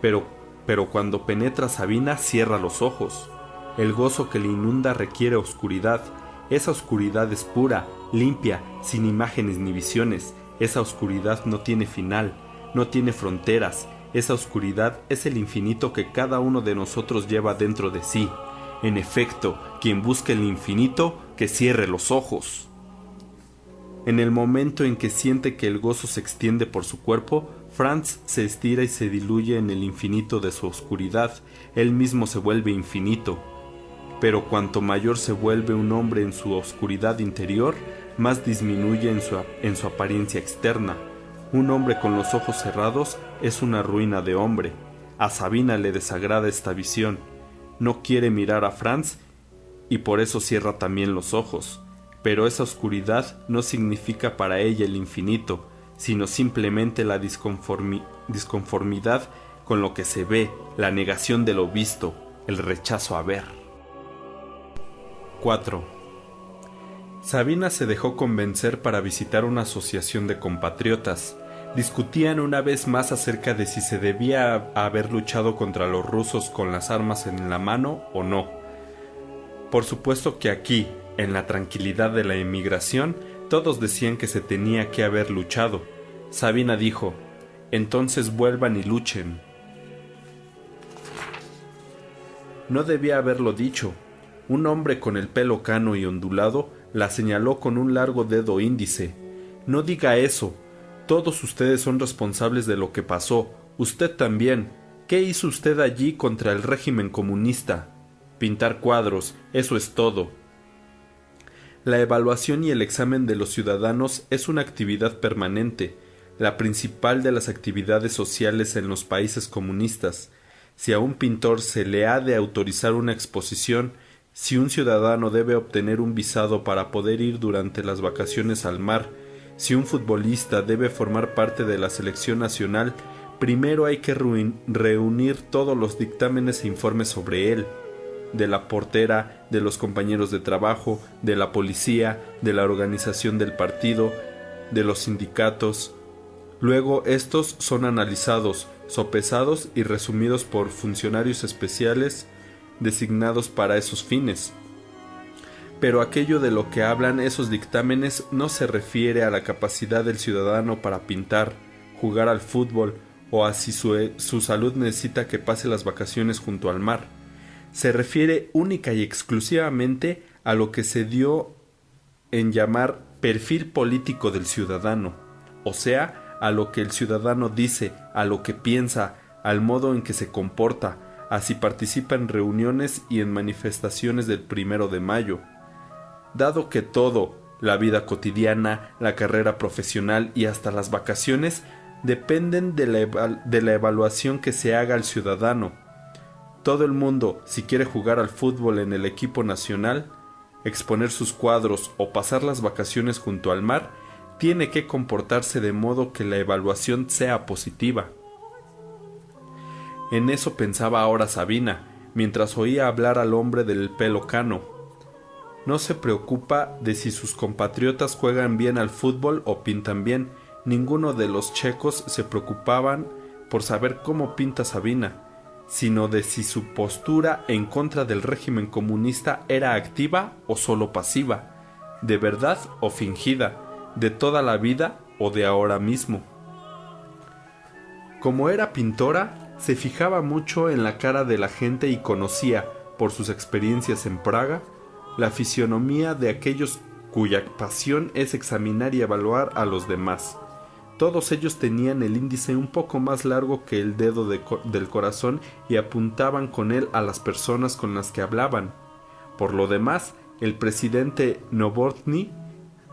Pero cuando penetra Sabina, cierra los ojos. El gozo que le inunda requiere oscuridad. Esa oscuridad es pura, limpia, sin imágenes ni visiones. Esa oscuridad no tiene final, no tiene fronteras. Esa oscuridad es el infinito que cada uno de nosotros lleva dentro de sí. En efecto, quien busque el infinito, que cierre los ojos. En el momento en que siente que el gozo se extiende por su cuerpo, Franz se estira y se diluye en el infinito de su oscuridad. Él mismo se vuelve infinito. Pero cuanto mayor se vuelve un hombre en su oscuridad interior, más disminuye en su apariencia externa. Un hombre con los ojos cerrados es una ruina de hombre. A Sabina le desagrada esta visión. No quiere mirar a Franz y por eso cierra también los ojos. Pero esa oscuridad no significa para ella el infinito, sino simplemente la disconformidad con lo que se ve, la negación de lo visto, el rechazo a ver. 4. Sabina se dejó convencer para visitar una asociación de compatriotas. Discutían una vez más acerca de si se debía haber luchado contra los rusos con las armas en la mano o no. Por supuesto que aquí, en la tranquilidad de la emigración, todos decían que se tenía que haber luchado. Sabina dijo: entonces vuelvan y luchen. No debía haberlo dicho. Un hombre con el pelo cano y ondulado la señaló con un largo dedo índice. No diga eso. Todos ustedes son responsables de lo que pasó. Usted también. ¿Qué hizo usted allí contra el régimen comunista? Pintar cuadros, eso es todo. La evaluación y el examen de los ciudadanos es una actividad permanente, la principal de las actividades sociales en los países comunistas. Si a un pintor se le ha de autorizar una exposición, si un ciudadano debe obtener un visado para poder ir durante las vacaciones al mar, si un futbolista debe formar parte de la selección nacional, primero hay que reunir todos los dictámenes e informes sobre él, de la portera, de los compañeros de trabajo, de la policía, de la organización del partido, de los sindicatos. Luego estos son analizados, sopesados y resumidos por funcionarios especiales designados para esos fines. Pero aquello de lo que hablan esos dictámenes no se refiere a la capacidad del ciudadano para pintar, jugar al fútbol o a si su salud necesita que pase las vacaciones junto al mar. Se refiere única y exclusivamente a lo que se dio en llamar perfil político del ciudadano, o sea, a lo que el ciudadano dice, a lo que piensa, al modo en que se comporta, a si participa en reuniones y en manifestaciones del 1 de mayo. Dado que todo, la vida cotidiana, la carrera profesional y hasta las vacaciones, dependen de la evaluación que se haga al ciudadano. Todo el mundo, si quiere jugar al fútbol en el equipo nacional, exponer sus cuadros o pasar las vacaciones junto al mar, tiene que comportarse de modo que la evaluación sea positiva. En eso pensaba ahora Sabina, mientras oía hablar al hombre del pelo cano. No se preocupa de si sus compatriotas juegan bien al fútbol o pintan bien. Ninguno de los checos se preocupaban por saber cómo pinta Sabina, sino de si su postura en contra del régimen comunista era activa o solo pasiva, de verdad o fingida, de toda la vida o de ahora mismo. Como era pintora, se fijaba mucho en la cara de la gente y conocía, por sus experiencias en Praga, la fisionomía de aquellos cuya pasión es examinar y evaluar a los demás. Todos ellos tenían el índice un poco más largo que el dedo del corazón y apuntaban con él a las personas con las que hablaban. Por lo demás, el presidente Novotny,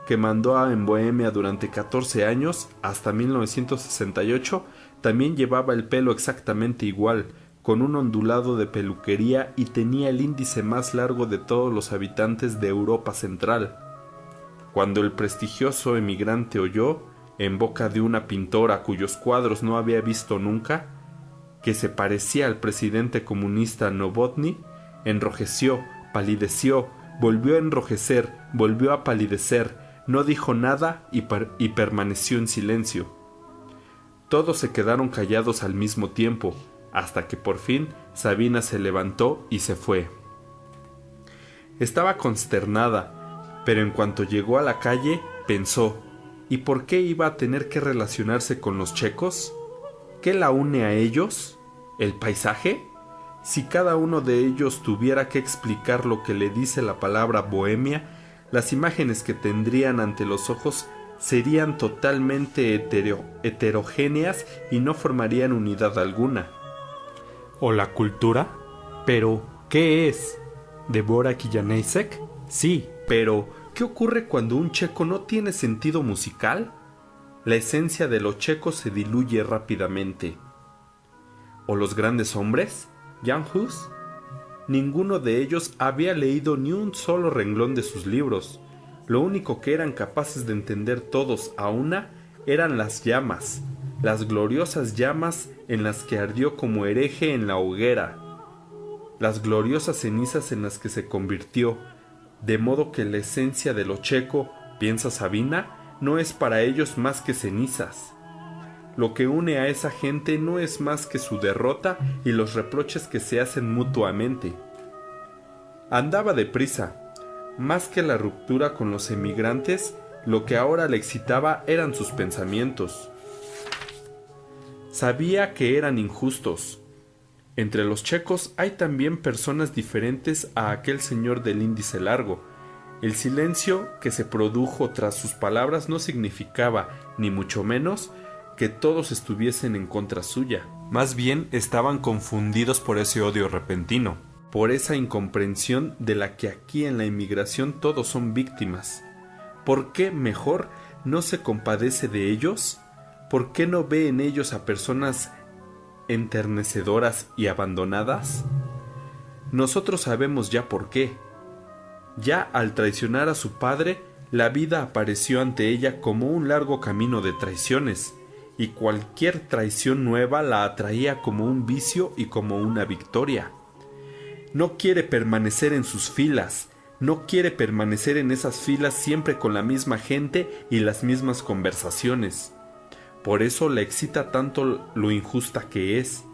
que mandó en Bohemia durante 14 años, hasta 1968, también llevaba el pelo exactamente igual, con un ondulado de peluquería y tenía el índice más largo de todos los habitantes de Europa Central. Cuando el prestigioso emigrante oyó, en boca de una pintora cuyos cuadros no había visto nunca, que se parecía al presidente comunista Novotny, enrojeció, palideció, volvió a enrojecer, volvió a palidecer, no dijo nada y permaneció en silencio. Todos se quedaron callados al mismo tiempo, hasta que por fin Sabina se levantó y se fue. Estaba consternada, pero en cuanto llegó a la calle, pensó, ¿y por qué iba a tener que relacionarse con los checos? ¿Qué la une a ellos? ¿El paisaje? Si cada uno de ellos tuviera que explicar lo que le dice la palabra Bohemia, las imágenes que tendrían ante los ojos serían totalmente heterogéneas y no formarían unidad alguna. ¿O la cultura? ¿Pero qué es? ¿Dvorak y Janáček? Sí, pero ¿qué ocurre cuando un checo no tiene sentido musical? La esencia de lo checo se diluye rápidamente. ¿O los grandes hombres? ¿Jan Hus? Ninguno de ellos había leído ni un solo renglón de sus libros. Lo único que eran capaces de entender todos a una eran las llamas, las gloriosas llamas en las que ardió como hereje en la hoguera, las gloriosas cenizas en las que se convirtió, de modo que la esencia de lo checo, piensa Sabina, no es para ellos más que cenizas. Lo que une a esa gente no es más que su derrota y los reproches que se hacen mutuamente. Andaba deprisa. Más que la ruptura con los emigrantes, lo que ahora le excitaba eran sus pensamientos. Sabía que eran injustos. Entre los checos hay también personas diferentes a aquel señor del índice largo. El silencio que se produjo tras sus palabras no significaba, ni mucho menos, que todos estuviesen en contra suya. Más bien estaban confundidos por ese odio repentino, por esa incomprensión de la que aquí en la inmigración todos son víctimas. ¿Por qué mejor no se compadece de ellos? ¿Por qué no ve en ellos a personas enternecedoras y abandonadas? Nosotros sabemos ya por qué. Ya al traicionar a su padre, la vida apareció ante ella como un largo camino de traiciones, y cualquier traición nueva la atraía como un vicio y como una victoria. No quiere permanecer en sus filas, no quiere permanecer en esas filas siempre con la misma gente y las mismas conversaciones. Por eso le excita tanto lo injusta que es.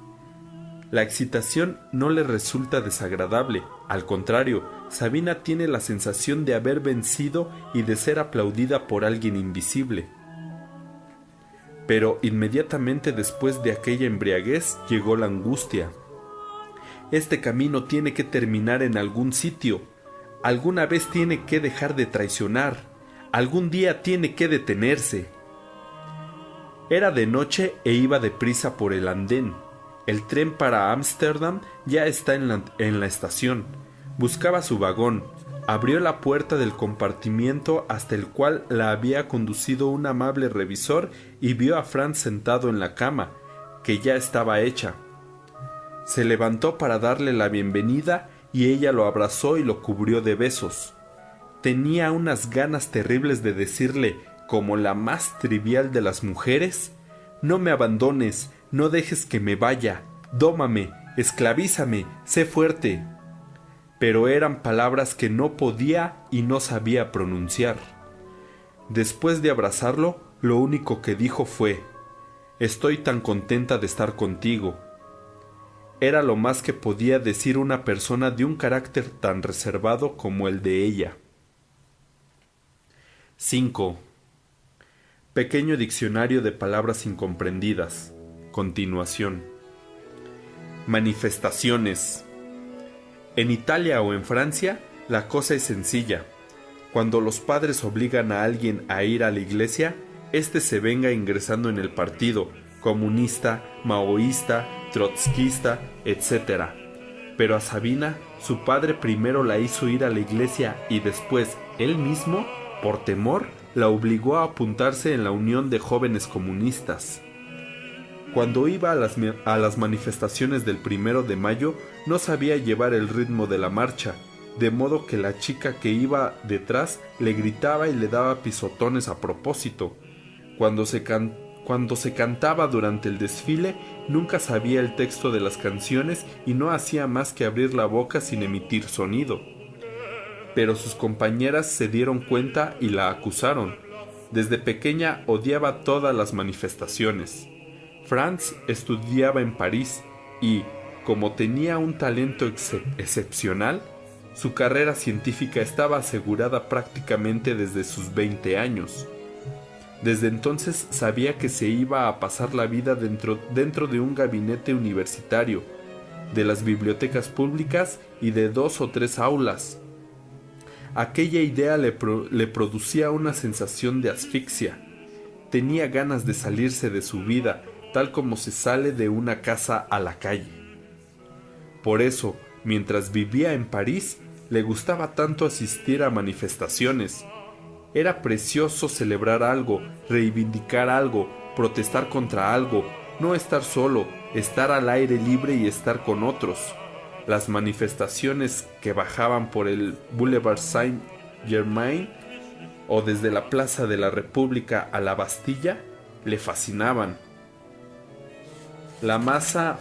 La excitación no le resulta desagradable, al contrario, Sabina tiene la sensación de haber vencido y de ser aplaudida por alguien invisible. Pero inmediatamente después de aquella embriaguez llegó la angustia. Este camino tiene que terminar en algún sitio. Alguna vez tiene que dejar de traicionar. Algún día tiene que detenerse. Era de noche e iba deprisa por el andén. El tren para Ámsterdam ya está en la estación. Buscaba su vagón. Abrió la puerta del compartimiento hasta el cual la había conducido un amable revisor y vio a Franz sentado en la cama, que ya estaba hecha. Se levantó para darle la bienvenida y ella lo abrazó y lo cubrió de besos. Tenía unas ganas terribles de decirle, como la más trivial de las mujeres: «No me abandones, no dejes que me vaya, dómame, esclavízame, sé fuerte». Pero eran palabras que no podía y no sabía pronunciar. Después de abrazarlo, lo único que dijo fue: «Estoy tan contenta de estar contigo». Era lo más que podía decir una persona de un carácter tan reservado como el de ella. 5. Pequeño diccionario de palabras incomprendidas. Continuación. Manifestaciones. En Italia o en Francia, la cosa es sencilla. Cuando los padres obligan a alguien a ir a la iglesia, éste se venga ingresando en el partido, comunista, maoísta, trotskista, etc. Pero a Sabina, su padre primero la hizo ir a la iglesia y después, él mismo, por temor, la obligó a apuntarse en la Unión de Jóvenes Comunistas. Cuando iba a las manifestaciones del 1 de mayo, no sabía llevar el ritmo de la marcha, de modo que la chica que iba detrás le gritaba y le daba pisotones a propósito. Cuando se cantaba durante el desfile, nunca sabía el texto de las canciones y no hacía más que abrir la boca sin emitir sonido. Pero sus compañeras se dieron cuenta y la acusaron. Desde pequeña odiaba todas las manifestaciones. Franz estudiaba en París y, como tenía un talento excepcional, su carrera científica estaba asegurada prácticamente desde sus 20 años. Desde entonces sabía que se iba a pasar la vida dentro de un gabinete universitario, de las bibliotecas públicas y de 2 o 3 aulas. Aquella idea le producía una sensación de asfixia. Tenía ganas de salirse de su vida, tal como se sale de una casa a la calle. Por eso, mientras vivía en París, le gustaba tanto asistir a manifestaciones. Era precioso celebrar algo, reivindicar algo, protestar contra algo, no estar solo, estar al aire libre y estar con otros. Las manifestaciones que bajaban por el Boulevard Saint-Germain o desde la Plaza de la República a la Bastilla le fascinaban. La masa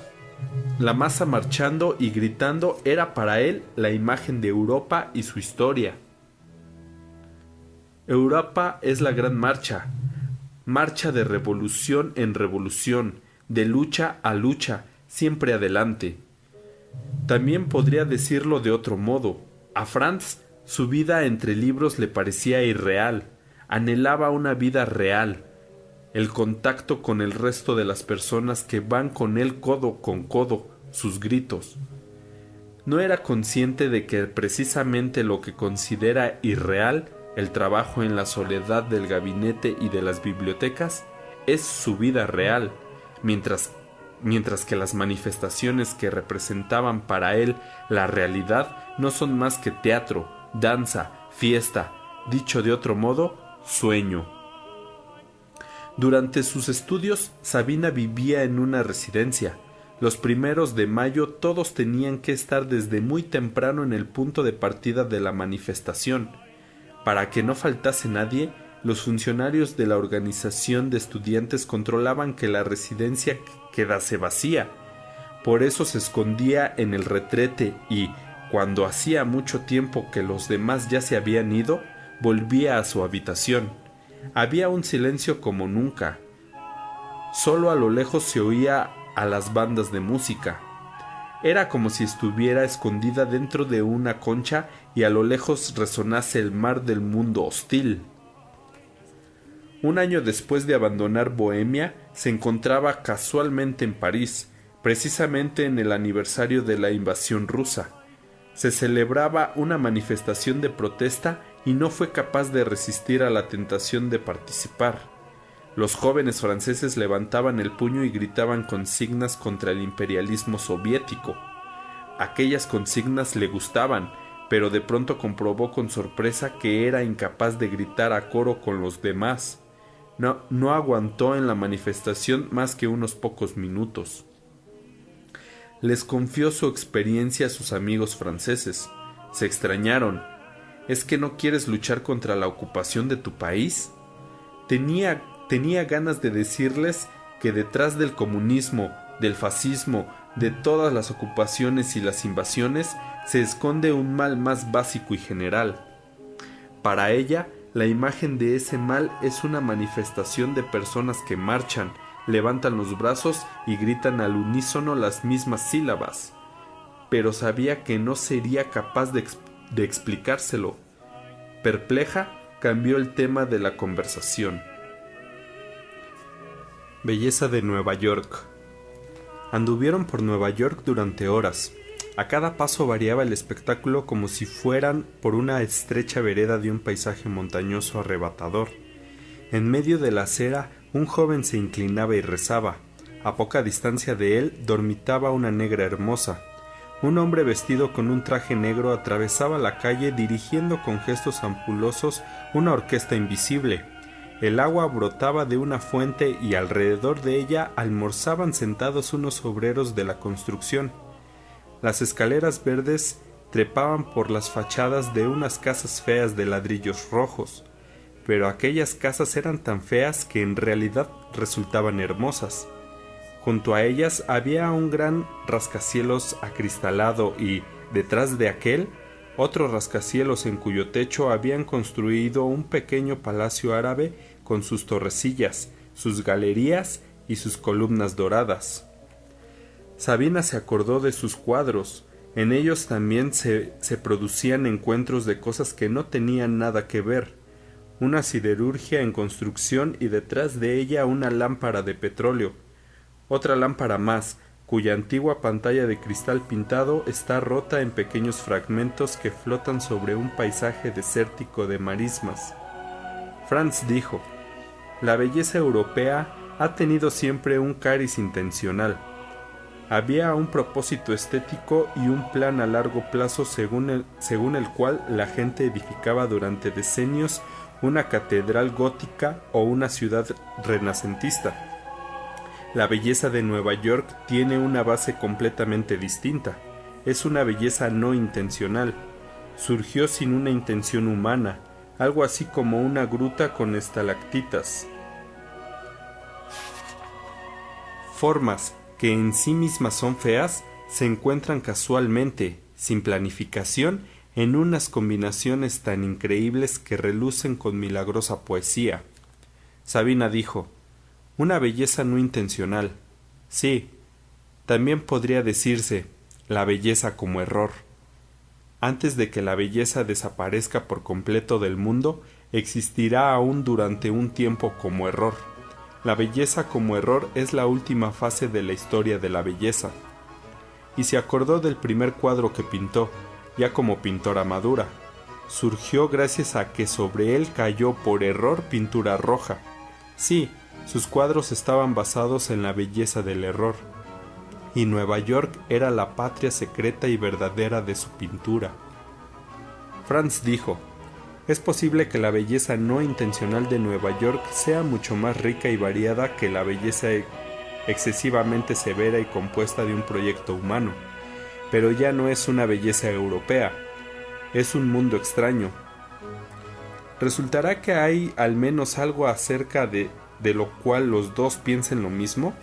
marchando y gritando era para él la imagen de Europa y su historia. Europa es la gran marcha, marcha de revolución en revolución, de lucha a lucha, siempre adelante. También podría decirlo de otro modo. A Franz su vida entre libros le parecía irreal, anhelaba una vida real, el contacto con el resto de las personas que van con él codo con codo, sus gritos. No era consciente de que precisamente lo que considera irreal, el trabajo en la soledad del gabinete y de las bibliotecas, es su vida real, mientras que las manifestaciones que representaban para él la realidad no son más que teatro, danza, fiesta, dicho de otro modo, sueño. Durante sus estudios, Sabina vivía en una residencia. Los 1 de mayo todos tenían que estar desde muy temprano en el punto de partida de la manifestación. Para que no faltase nadie, los funcionarios de la organización de estudiantes controlaban que la residencia quedase vacía. Por eso se escondía en el retrete y, cuando hacía mucho tiempo que los demás ya se habían ido, volvía a su habitación. Había un silencio como nunca. Solo a lo lejos se oía a las bandas de música. Era como si estuviera escondida dentro de una concha y a lo lejos resonase el mar del mundo hostil. Un año después de abandonar Bohemia, se encontraba casualmente en París, precisamente en el aniversario de la invasión rusa. Se celebraba una manifestación de protesta y no fue capaz de resistir a la tentación de participar. Los jóvenes franceses levantaban el puño y gritaban consignas contra el imperialismo soviético. Aquellas consignas le gustaban, pero de pronto comprobó con sorpresa que era incapaz de gritar a coro con los demás. No aguantó en la manifestación más que unos pocos minutos. Les confió su experiencia a sus amigos franceses. Se extrañaron. ¿Es que no quieres luchar contra la ocupación de tu país? Tenía ganas de decirles que detrás del comunismo, del fascismo, de todas las ocupaciones y las invasiones, se esconde un mal más básico y general. Para ella, la imagen de ese mal es una manifestación de personas que marchan, levantan los brazos y gritan al unísono las mismas sílabas. Pero sabía que no sería capaz de explicárselo. Perpleja, cambió el tema de la conversación. Belleza de Nueva York. Anduvieron por Nueva York durante horas. A cada paso variaba el espectáculo como si fueran por una estrecha vereda de un paisaje montañoso arrebatador. En medio de la acera, un joven se inclinaba y rezaba. A poca distancia de él dormitaba una negra hermosa. Un hombre vestido con un traje negro atravesaba la calle dirigiendo con gestos ampulosos una orquesta invisible. El agua brotaba de una fuente y alrededor de ella almorzaban sentados unos obreros de la construcción. Las escaleras verdes trepaban por las fachadas de unas casas feas de ladrillos rojos, pero aquellas casas eran tan feas que en realidad resultaban hermosas. Junto a ellas había un gran rascacielos acristalado y, detrás de aquel, otro rascacielos en cuyo techo habían construido un pequeño palacio árabe con sus torrecillas, sus galerías y sus columnas doradas. Sabina se acordó de sus cuadros. En ellos también se producían encuentros de cosas que no tenían nada que ver. Una siderurgia en construcción y detrás de ella una lámpara de petróleo. Otra lámpara más, cuya antigua pantalla de cristal pintado está rota en pequeños fragmentos que flotan sobre un paisaje desértico de marismas. Franz dijo: la belleza europea ha tenido siempre un cariz intencional. Había un propósito estético y un plan a largo plazo según el cual la gente edificaba durante decenios una catedral gótica o una ciudad renacentista. La belleza de Nueva York tiene una base completamente distinta. Es una belleza no intencional. Surgió sin una intención humana, algo así como una gruta con estalactitas. Formas que en sí mismas son feas, se encuentran casualmente, sin planificación, en unas combinaciones tan increíbles que relucen con milagrosa poesía. Sabina dijo: una belleza no intencional. Sí, también podría decirse la belleza como error. Antes de que la belleza desaparezca por completo del mundo, existirá aún durante un tiempo como error. La belleza como error es la última fase de la historia de la belleza. Y se acordó del primer cuadro que pintó, ya como pintora madura. Surgió gracias a que sobre él cayó por error pintura roja. Sí, sus cuadros estaban basados en la belleza del error. Y Nueva York era la patria secreta y verdadera de su pintura. Franz dijo: es posible que la belleza no intencional de Nueva York sea mucho más rica y variada que la belleza excesivamente severa y compuesta de un proyecto humano, pero ya no es una belleza europea, es un mundo extraño. ¿Resultará que hay al menos algo acerca de lo cual los dos piensen lo mismo?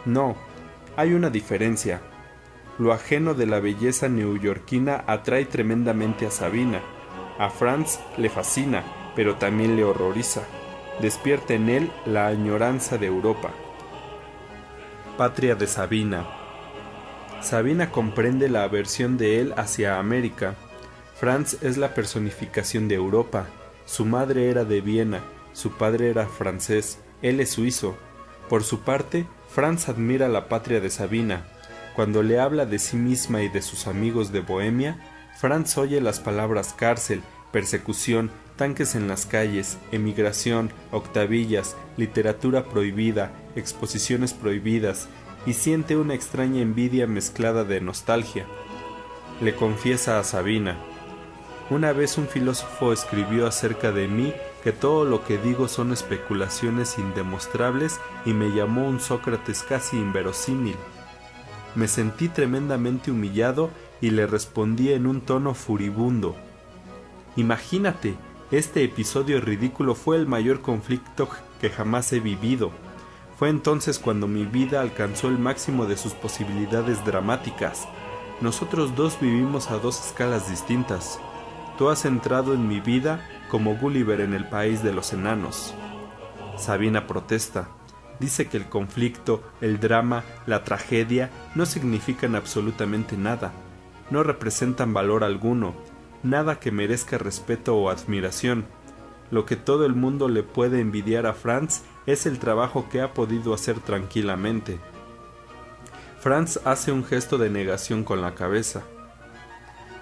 No, hay una diferencia. Lo ajeno de la belleza neoyorquina atrae tremendamente a Sabina. A Franz le fascina, pero también le horroriza. Despierta en él la añoranza de Europa. Patria de Sabina. Sabina comprende la aversión de él hacia América. Franz es la personificación de Europa. Su madre era de Viena, su padre era francés, él es suizo. Por su parte, Franz admira la patria de Sabina. Cuando le habla de sí misma y de sus amigos de Bohemia, Franz oye las palabras cárcel, persecución, tanques en las calles, emigración, octavillas, literatura prohibida, exposiciones prohibidas, y siente una extraña envidia mezclada de nostalgia. Le confiesa a Sabina: una vez un filósofo escribió acerca de mí que todo lo que digo son especulaciones indemostrables y me llamó un Sócrates casi inverosímil. Me sentí tremendamente humillado y le respondí en un tono furibundo: imagínate, este episodio ridículo fue el mayor conflicto que jamás he vivido. Fue entonces cuando mi vida alcanzó el máximo de sus posibilidades dramáticas. Nosotros dos vivimos a dos escalas distintas. Tú has entrado en mi vida como Gulliver en el país de los enanos. Sabina protesta. Dice que el conflicto, el drama, la tragedia no significan absolutamente nada. No representan valor alguno, nada que merezca respeto o admiración. Lo que todo el mundo le puede envidiar a Franz es el trabajo que ha podido hacer tranquilamente. Franz hace un gesto de negación con la cabeza.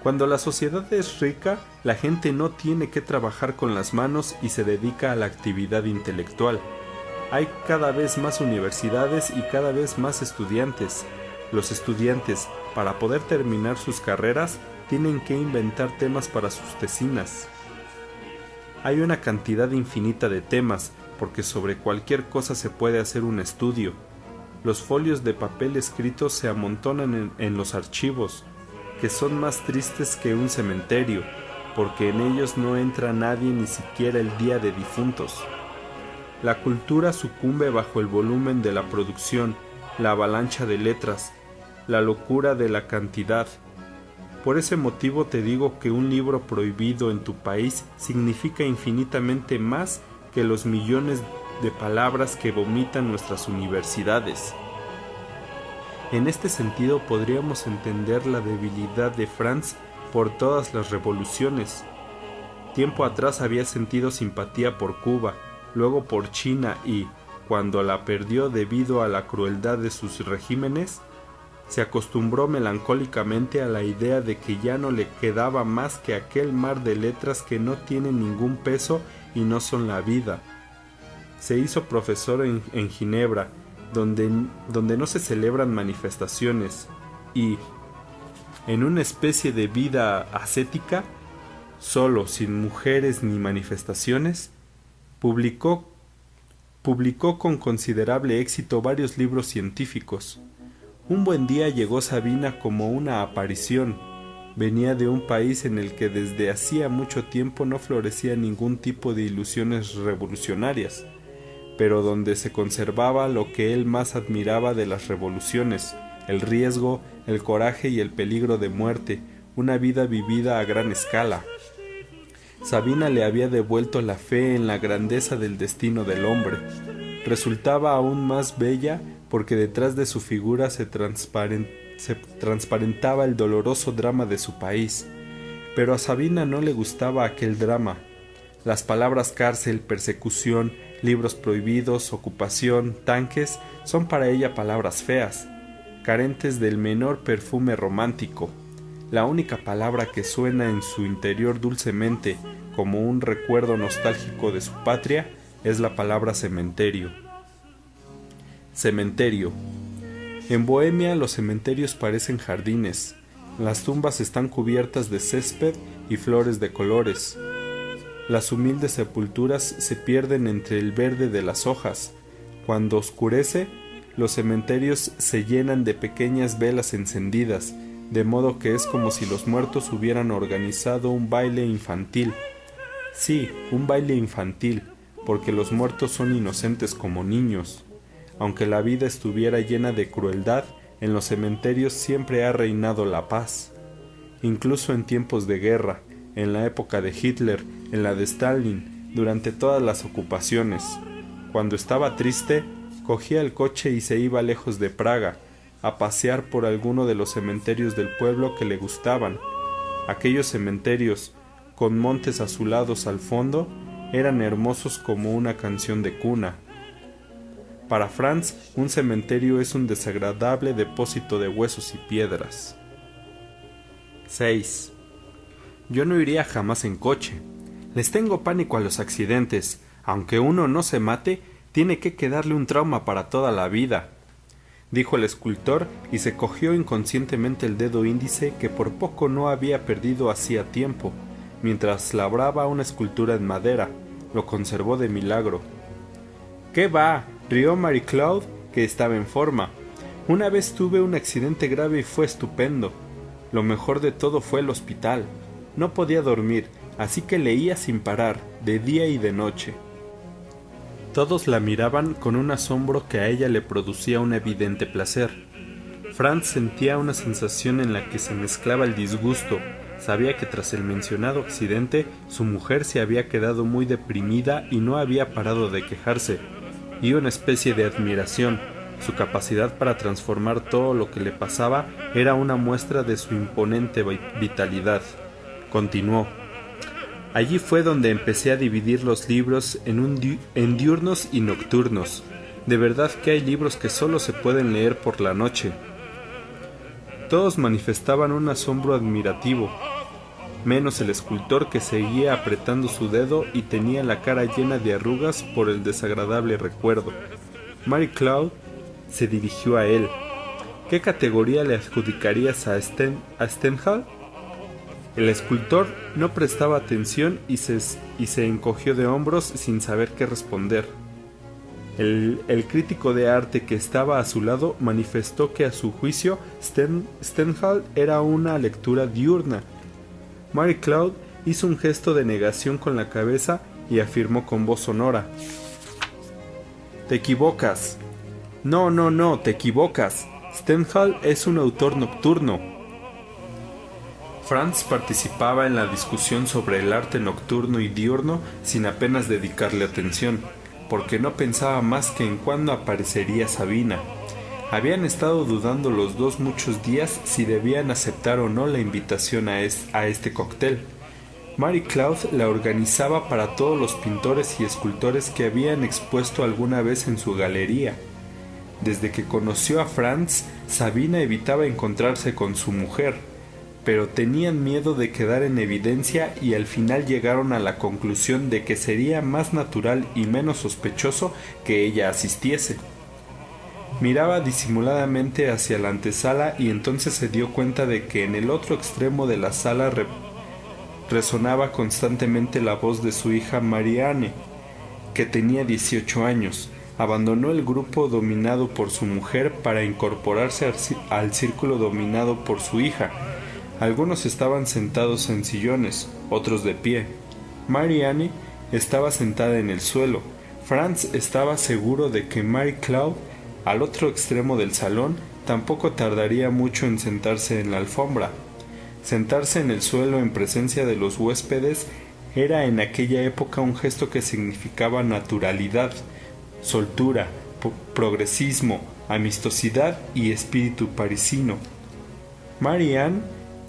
Cuando la sociedad es rica, la gente no tiene que trabajar con las manos y se dedica a la actividad intelectual. Hay cada vez más universidades y cada vez más estudiantes. Los estudiantes, para poder terminar sus carreras, tienen que inventar temas para sus tesinas. Hay una cantidad infinita de temas, porque sobre cualquier cosa se puede hacer un estudio. Los folios de papel escritos se amontonan en los archivos, que son más tristes que un cementerio, porque en ellos no entra nadie ni siquiera el día de difuntos. La cultura sucumbe bajo el volumen de la producción, la avalancha de letras, la locura de la cantidad. Por ese motivo te digo que un libro prohibido en tu país significa infinitamente más que los millones de palabras que vomitan nuestras universidades. En este sentido podríamos entender la debilidad de Franz por todas las revoluciones. Tiempo atrás había sentido simpatía por Cuba, luego por China y, cuando la perdió debido a la crueldad de sus regímenes, se acostumbró melancólicamente a la idea de que ya no le quedaba más que aquel mar de letras que no tienen ningún peso y no son la vida. Se hizo profesor en Ginebra, donde no se celebran manifestaciones, y, en una especie de vida ascética, solo, sin mujeres ni manifestaciones, publicó con considerable éxito varios libros científicos. Un buen día llegó Sabina como una aparición. Venía de un país en el que desde hacía mucho tiempo no florecía ningún tipo de ilusiones revolucionarias, pero donde se conservaba lo que él más admiraba de las revoluciones: el riesgo, el coraje y el peligro de muerte, una vida vivida a gran escala. Sabina le había devuelto la fe en la grandeza del destino del hombre. Resultaba aún más bella porque detrás de su figura se transparentaba el doloroso drama de su país. Pero a Sabina no le gustaba aquel drama. Las palabras cárcel, persecución, libros prohibidos, ocupación, tanques, son para ella palabras feas, carentes del menor perfume romántico. La única palabra que suena en su interior dulcemente, como un recuerdo nostálgico de su patria, es la palabra cementerio. Cementerio. En Bohemia los cementerios parecen jardines. Las tumbas están cubiertas de césped y flores de colores. Las humildes sepulturas se pierden entre el verde de las hojas. Cuando oscurece, los cementerios se llenan de pequeñas velas encendidas, de modo que es como si los muertos hubieran organizado un baile infantil. Sí, un baile infantil, porque los muertos son inocentes como niños. Aunque la vida estuviera llena de crueldad, en los cementerios siempre ha reinado la paz. Incluso en tiempos de guerra, en la época de Hitler, en la de Stalin, durante todas las ocupaciones. Cuando estaba triste, cogía el coche y se iba lejos de Praga, a pasear por alguno de los cementerios del pueblo que le gustaban. Aquellos cementerios, con montes azulados al fondo, eran hermosos como una canción de cuna. Para Franz, un cementerio es un desagradable depósito de huesos y piedras. 6. Yo no iría jamás en coche. Les tengo pánico a los accidentes. Aunque uno no se mate, tiene que quedarle un trauma para toda la vida, dijo el escultor y se cogió inconscientemente el dedo índice que por poco no había perdido hacía tiempo, mientras labraba una escultura en madera. Lo conservó de milagro. —¿Qué va? —rió Mary Claude, que estaba en forma. —Una vez tuve un accidente grave y fue estupendo. Lo mejor de todo fue el hospital. No podía dormir, así que leía sin parar, de día y de noche. Todos la miraban con un asombro que a ella le producía un evidente placer. Franz sentía una sensación en la que se mezclaba el disgusto. Sabía que tras el mencionado accidente su mujer se había quedado muy deprimida y no había parado de quejarse, y una especie de admiración. Su capacidad para transformar todo lo que le pasaba era una muestra de su imponente vitalidad. Continuó. Allí fue donde empecé a dividir los libros en diurnos y nocturnos. De verdad que hay libros que solo se pueden leer por la noche. Todos manifestaban un asombro admirativo, menos el escultor, que seguía apretando su dedo y tenía la cara llena de arrugas por el desagradable recuerdo. Mary Claude se dirigió a él. ¿Qué categoría le adjudicarías a Stendhal? El escultor no prestaba atención y se encogió de hombros sin saber qué responder. El crítico de arte que estaba a su lado manifestó que a su juicio Stendhal era una lectura diurna. Mary Claude hizo un gesto de negación con la cabeza y afirmó con voz sonora: «Te equivocas. No, te equivocas. Stendhal es un autor nocturno». Franz participaba en la discusión sobre el arte nocturno y diurno sin apenas dedicarle atención, porque no pensaba más que en cuándo aparecería Sabina. Habían estado dudando los dos muchos días si debían aceptar o no la invitación a este cóctel. Mary Claude la organizaba para todos los pintores y escultores que habían expuesto alguna vez en su galería. Desde que conoció a Franz, Sabina evitaba encontrarse con su mujer, pero tenían miedo de quedar en evidencia y al final llegaron a la conclusión de que sería más natural y menos sospechoso que ella asistiese. Miraba disimuladamente hacia la antesala y entonces se dio cuenta de que en el otro extremo de la sala resonaba constantemente la voz de su hija Marianne, que tenía 18 años. Abandonó el grupo dominado por su mujer para incorporarse al círculo dominado por su hija. Algunos estaban sentados en sillones, otros de pie. Marianne estaba sentada en el suelo. Franz estaba seguro de que Mary Claude, al otro extremo del salón, tampoco tardaría mucho en sentarse en la alfombra. Sentarse en el suelo en presencia de los huéspedes era en aquella época un gesto que significaba naturalidad, soltura, progresismo, amistosidad y espíritu parisino. Marianne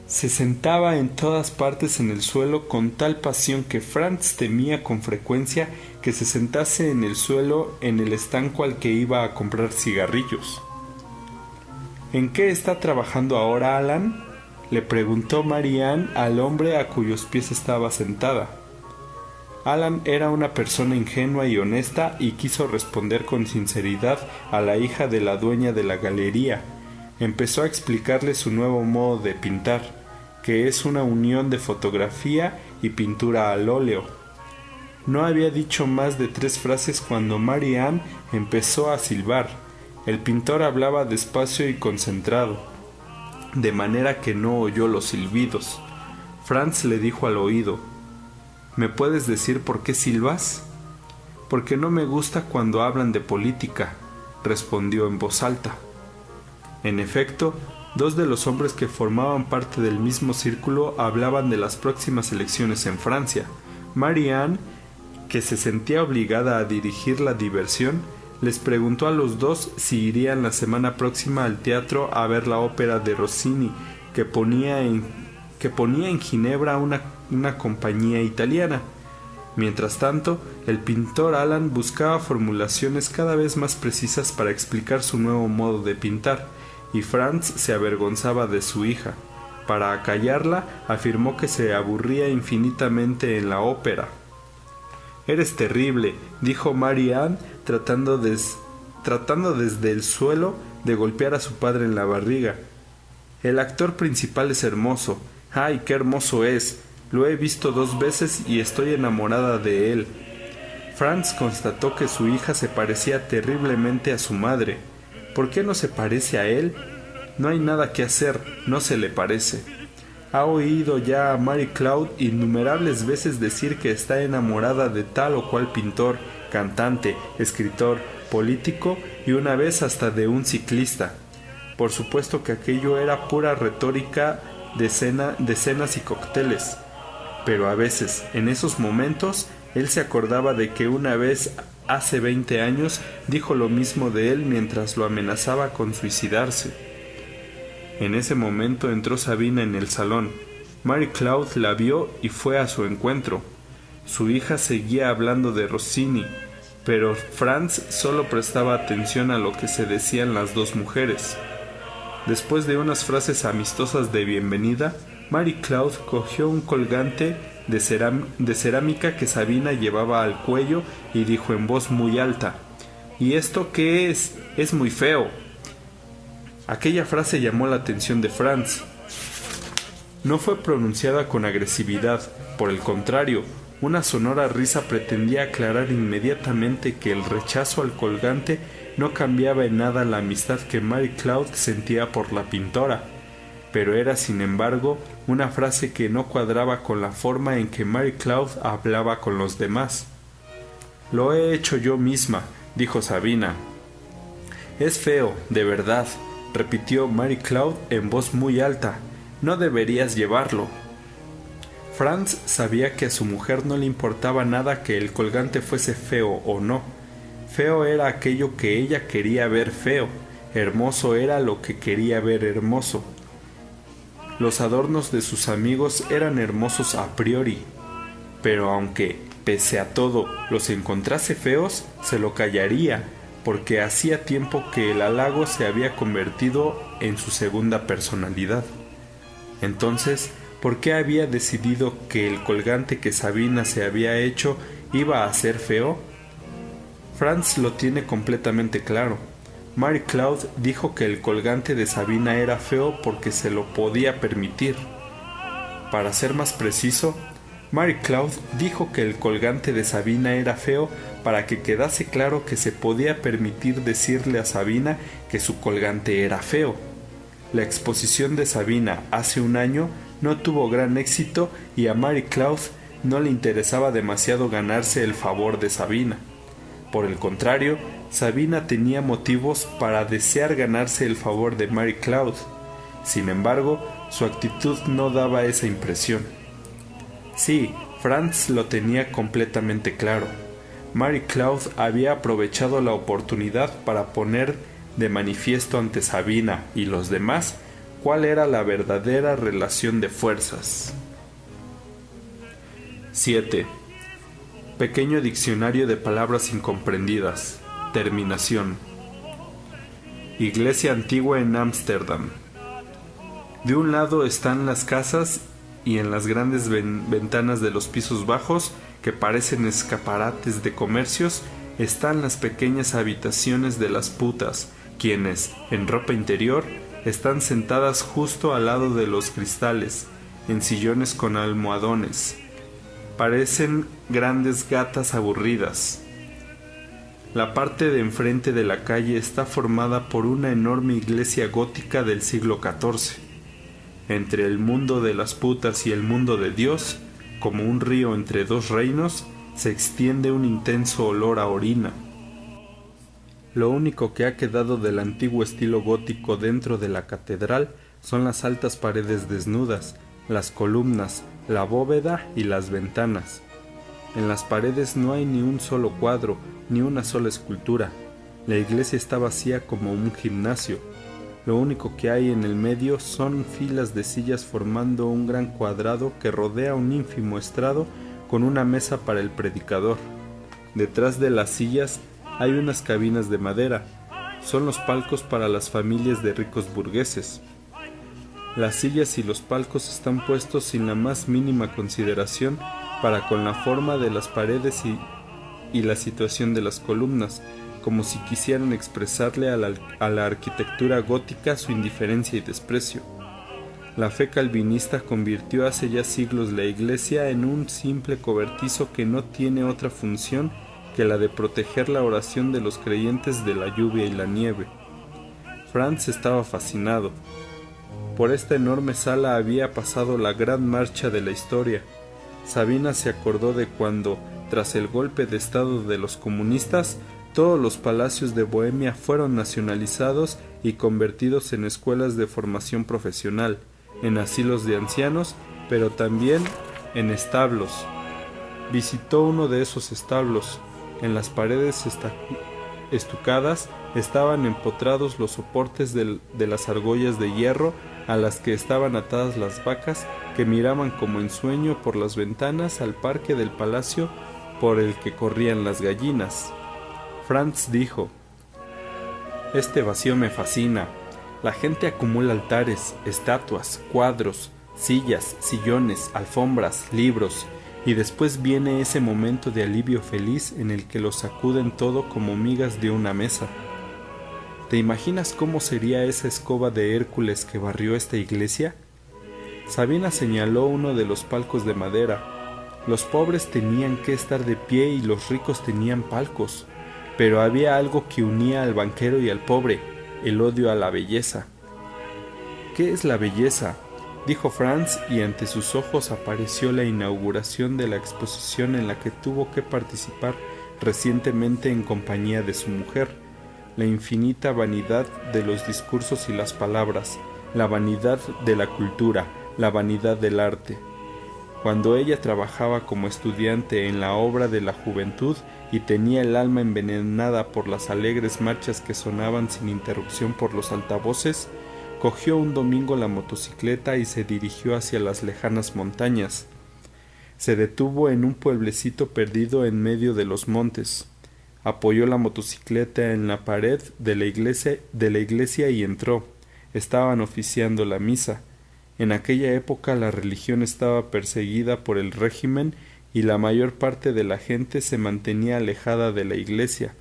se sentaba en todas partes en el suelo con tal pasión que Franz temía con frecuencia que se sentase en el suelo en el estanco al que iba a comprar cigarrillos. ¿En qué está trabajando ahora Alan?, le preguntó Marianne al hombre a cuyos pies estaba sentada. Alan era una persona ingenua y honesta y quiso responder con sinceridad a la hija de la dueña de la galería. Empezó a explicarle su nuevo modo de pintar, que es una unión de fotografía y pintura al óleo. No había dicho más de 3 frases cuando Marianne empezó a silbar. El pintor hablaba despacio y concentrado, de manera que no oyó los silbidos. Franz le dijo al oído: «¿Me puedes decir por qué silbas?». «Porque no me gusta cuando hablan de política», respondió en voz alta. En efecto, 2 de los hombres que formaban parte del mismo círculo hablaban de las próximas elecciones en Francia. Marianne, que se sentía obligada a dirigir la diversión, les preguntó a los dos si irían la semana próxima al teatro a ver la ópera de Rossini que ponía en Ginebra una compañía italiana. Mientras tanto, el pintor Alan buscaba formulaciones cada vez más precisas para explicar su nuevo modo de pintar, y Franz se avergonzaba de su hija. Para acallarla, afirmó que se aburría infinitamente en la ópera. «Eres terrible», dijo Mary Ann, tratando desde el suelo de golpear a su padre en la barriga. «El actor principal es hermoso. ¡Ay, qué hermoso es! Lo he visto 2 veces y estoy enamorada de él». Franz constató que su hija se parecía terriblemente a su madre. «¿Por qué no se parece a él?» «No hay nada que hacer, no se le parece». Ha oído ya a Mary Claude innumerables veces decir que está enamorada de tal o cual pintor, cantante, escritor, político y una vez hasta de un ciclista. Por supuesto que aquello era pura retórica de cenas y cócteles. Pero a veces, en esos momentos, él se acordaba de que una vez, hace 20 años, dijo lo mismo de él mientras lo amenazaba con suicidarse. En ese momento entró Sabina en el salón. Mary Claude la vio y fue a su encuentro. Su hija seguía hablando de Rossini, pero Franz solo prestaba atención a lo que se decían las 2 mujeres. Después de unas frases amistosas de bienvenida, Mary Claude cogió un colgante de cerámica que Sabina llevaba al cuello y dijo en voz muy alta: «¿Y esto qué es? Es muy feo». Aquella frase llamó la atención de Franz. No fue pronunciada con agresividad, por el contrario, una sonora risa pretendía aclarar inmediatamente que el rechazo al colgante no cambiaba en nada la amistad que Mary Claude sentía por la pintora, pero era sin embargo una frase que no cuadraba con la forma en que Mary Claude hablaba con los demás. «Lo he hecho yo misma», dijo Sabina. «Es feo, de verdad», repitió Mary Claude en voz muy alta. «No deberías llevarlo». Franz sabía que a su mujer no le importaba nada que el colgante fuese feo o no. Feo era aquello que ella quería ver feo, hermoso era lo que quería ver hermoso. Los adornos de sus amigos eran hermosos a priori, pero aunque, pese a todo, los encontrase feos, se lo callaría, porque hacía tiempo que el halago se había convertido en su segunda personalidad. Entonces, ¿por qué había decidido que el colgante que Sabina se había hecho iba a ser feo? Franz lo tiene completamente claro. Mary Claude dijo que el colgante de Sabina era feo porque se lo podía permitir. Para ser más preciso, Mary Claude dijo que el colgante de Sabina era feo para que quedase claro que se podía permitir decirle a Sabina que su colgante era feo. La exposición de Sabina hace un año no tuvo gran éxito y a Mary Claude no le interesaba demasiado ganarse el favor de Sabina. Por el contrario, Sabina tenía motivos para desear ganarse el favor de Mary Claude. Sin embargo, su actitud no daba esa impresión. Sí, Franz lo tenía completamente claro. Mary Claude había aprovechado la oportunidad para poner de manifiesto ante Sabina y los demás cuál era la verdadera relación de fuerzas. 7. Pequeño diccionario de palabras incomprendidas. Terminación. Iglesia antigua en Ámsterdam. De un lado están las casas y en las grandes ventanas de los pisos bajos, que parecen escaparates de comercios, están las pequeñas habitaciones de las putas, quienes, en ropa interior, están sentadas justo al lado de los cristales, en sillones con almohadones. Parecen grandes gatas aburridas. La parte de enfrente de la calle está formada por una enorme iglesia gótica del siglo XIV. Entre el mundo de las putas y el mundo de Dios, como un río entre 2 reinos, se extiende un intenso olor a orina. Lo único que ha quedado del antiguo estilo gótico dentro de la catedral son las altas paredes desnudas, las columnas, la bóveda y las ventanas. En las paredes no hay ni un solo cuadro, ni una sola escultura. La iglesia está vacía como un gimnasio. Lo único que hay en el medio son filas de sillas formando un gran cuadrado que rodea un ínfimo estrado con una mesa para el predicador. Detrás de las sillas hay unas cabinas de madera. Son los palcos para las familias de ricos burgueses. Las sillas y los palcos están puestos sin la más mínima consideración para con la forma de las paredes y la situación de las columnas, como si quisieran expresarle a la arquitectura gótica su indiferencia y desprecio. La fe calvinista convirtió hace ya siglos la iglesia en un simple cobertizo que no tiene otra función que la de proteger la oración de los creyentes de la lluvia y la nieve. Franz estaba fascinado. Por esta enorme sala había pasado la gran marcha de la historia. Sabina se acordó de cuando, tras el golpe de estado de los comunistas, todos los palacios de Bohemia fueron nacionalizados y convertidos en escuelas de formación profesional, en asilos de ancianos, pero también en establos. Visitó uno de esos establos. En las paredes estucadas estaban empotrados los soportes de las argollas de hierro a las que estaban atadas las vacas, que miraban como en sueño por las ventanas al parque del palacio por el que corrían las gallinas. Franz dijo: «Este vacío me fascina. La gente acumula altares, estatuas, cuadros, sillas, sillones, alfombras, libros, y después viene ese momento de alivio feliz en el que lo sacuden todo como migas de una mesa. ¿Te imaginas cómo sería esa escoba de Hércules que barrió esta iglesia?» Sabina señaló uno de los palcos de madera. Los pobres tenían que estar de pie y los ricos tenían palcos, pero había algo que unía al banquero y al pobre: el odio a la belleza. «¿Qué es la belleza?», dijo Franz, y ante sus ojos apareció la inauguración de la exposición en la que tuvo que participar recientemente en compañía de su mujer. La infinita vanidad de los discursos y las palabras, la vanidad de la cultura, la vanidad del arte. Cuando ella trabajaba como estudiante en la obra de la juventud y tenía el alma envenenada por las alegres marchas que sonaban sin interrupción por los altavoces, cogió un domingo la motocicleta y se dirigió hacia las lejanas montañas. Se detuvo en un pueblecito perdido en medio de los montes. Apoyó la motocicleta en la pared de la iglesia y entró. Estaban oficiando la misa. En aquella época la religión estaba perseguida por el régimen y la mayor parte de la gente se mantenía alejada de la iglesia.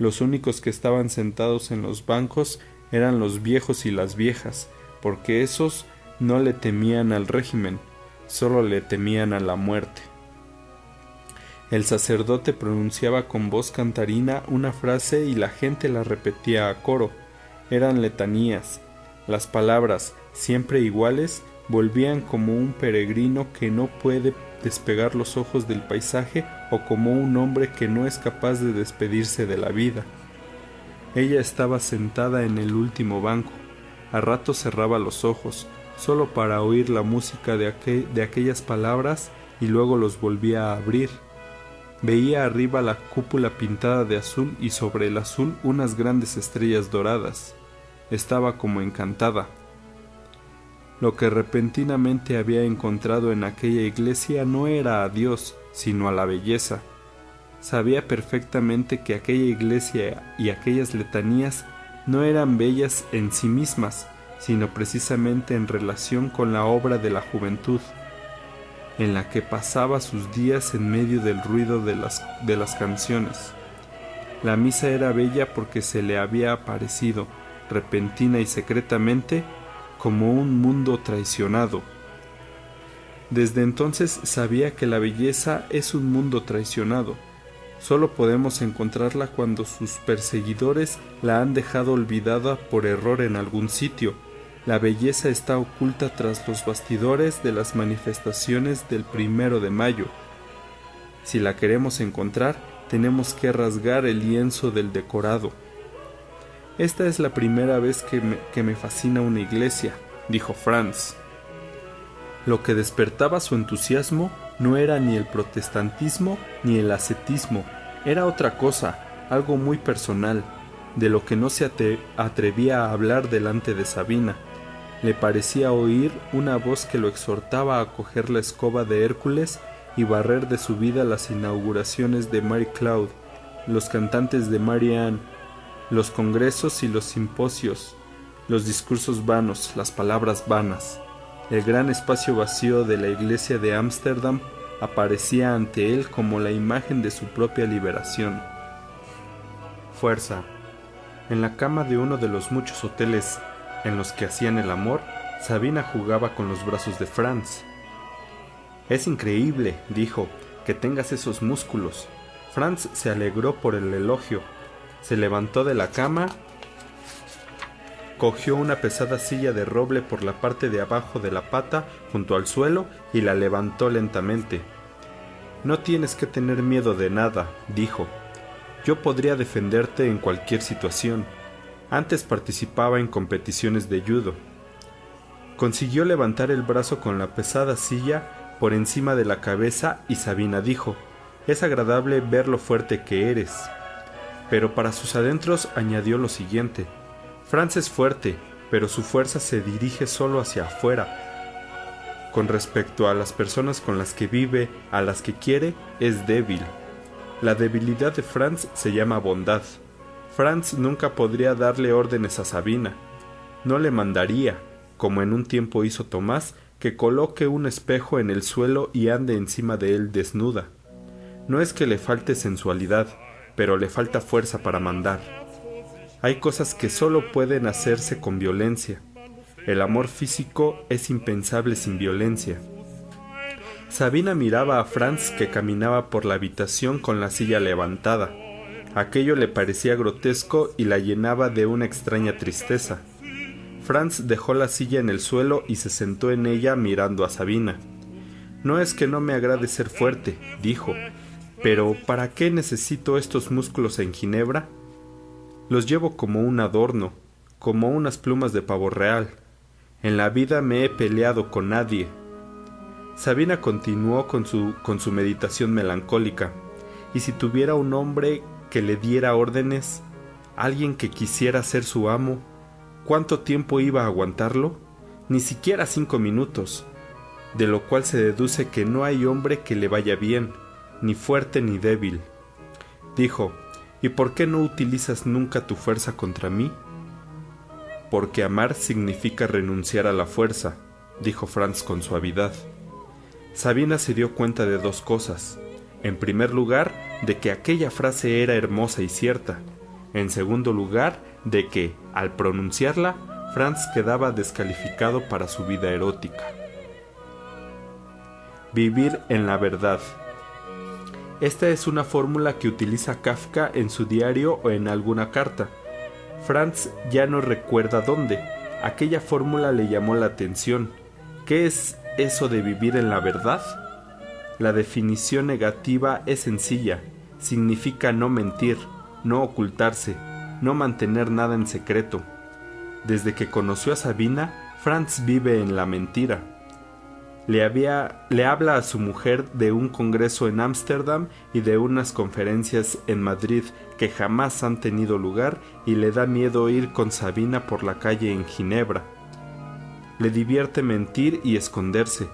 Los únicos que estaban sentados en los bancos eran los viejos y las viejas, porque esos no le temían al régimen, solo le temían a la muerte. El sacerdote pronunciaba con voz cantarina una frase y la gente la repetía a coro. Eran letanías. Las palabras, siempre iguales, volvían como un peregrino que no puede despegar los ojos del paisaje o como un hombre que no es capaz de despedirse de la vida. Ella estaba sentada en el último banco. A ratos cerraba los ojos, solo para oír la música de aquellas palabras, y luego los volvía a abrir. Veía arriba la cúpula pintada de azul y sobre el azul unas grandes estrellas doradas. Estaba como encantada. Lo que repentinamente había encontrado en aquella iglesia no era a Dios, sino a la belleza. Sabía perfectamente que aquella iglesia y aquellas letanías no eran bellas en sí mismas, sino precisamente en relación con la obra de la juventud, en la que pasaba sus días en medio del ruido de las canciones. La misa era bella porque se le había aparecido, repentina y secretamente, como un mundo traicionado. Desde entonces sabía que la belleza es un mundo traicionado. Solo podemos encontrarla cuando sus perseguidores la han dejado olvidada por error en algún sitio. La belleza está oculta tras los bastidores de las manifestaciones del 1 de mayo. Si la queremos encontrar, tenemos que rasgar el lienzo del decorado. «Esta es la primera vez que me fascina una iglesia», dijo Franz. Lo que despertaba su entusiasmo no era ni el protestantismo ni el ascetismo, era otra cosa, algo muy personal, de lo que no se atrevía a hablar delante de Sabina. Le parecía oír una voz que lo exhortaba a coger la escoba de Hércules y barrer de su vida las inauguraciones de Mary Claude, los cantantes de Mary Ann, los congresos y los simposios, los discursos vanos, las palabras vanas. El gran espacio vacío de la iglesia de Ámsterdam aparecía ante él como la imagen de su propia liberación. Fuerza. En la cama de uno de los muchos hoteles en los que hacían el amor, Sabina jugaba con los brazos de Franz. «Es increíble», dijo, «que tengas esos músculos». Franz se alegró por el elogio. Se levantó de la cama, cogió una pesada silla de roble por la parte de abajo de la pata junto al suelo y la levantó lentamente. «No tienes que tener miedo de nada», dijo. «Yo podría defenderte en cualquier situación. Antes participaba en competiciones de judo». Consiguió levantar el brazo con la pesada silla por encima de la cabeza y Sabina dijo: «Es agradable ver lo fuerte que eres». Pero para sus adentros añadió lo siguiente: «Franz es fuerte, pero su fuerza se dirige solo hacia afuera. Con respecto a las personas con las que vive, a las que quiere, es débil. La debilidad de Franz se llama bondad. Franz nunca podría darle órdenes a Sabina. No le mandaría, como en un tiempo hizo Tomás, que coloque un espejo en el suelo y ande encima de él desnuda. No es que le falte sensualidad, pero le falta fuerza para mandar. Hay cosas que solo pueden hacerse con violencia. El amor físico es impensable sin violencia». Sabina miraba a Franz, que caminaba por la habitación con la silla levantada. Aquello le parecía grotesco y la llenaba de una extraña tristeza. Franz dejó la silla en el suelo y se sentó en ella mirando a Sabina. «No es que no me agrade ser fuerte», dijo, «pero ¿para qué necesito estos músculos en Ginebra? Los llevo como un adorno, como unas plumas de pavo real. En la vida me he peleado con nadie». Sabina continuó con su meditación melancólica. «Y si tuviera un hombre que le diera órdenes, alguien que quisiera ser su amo, ¿cuánto tiempo iba a aguantarlo? Ni siquiera 5 minutos. De lo cual se deduce que no hay hombre que le vaya bien, ni fuerte ni débil». Dijo: «¿Y por qué no utilizas nunca tu fuerza contra mí?» «Porque amar significa renunciar a la fuerza», dijo Franz con suavidad. Sabina se dio cuenta de 2 cosas. En primer lugar, de que aquella frase era hermosa y cierta. En segundo lugar, de que, al pronunciarla, Franz quedaba descalificado para su vida erótica. Vivir en la verdad. Esta es una fórmula que utiliza Kafka en su diario o en alguna carta. Franz ya no recuerda dónde. Aquella fórmula le llamó la atención. ¿Qué es eso de vivir en la verdad? La definición negativa es sencilla. Significa no mentir, no ocultarse, no mantener nada en secreto. Desde que conoció a Sabina, Franz vive en la mentira. Le habla a su mujer de un congreso en Ámsterdam y de unas conferencias en Madrid que jamás han tenido lugar, y le da miedo ir con Sabina por la calle en Ginebra. Le divierte mentir y esconderse,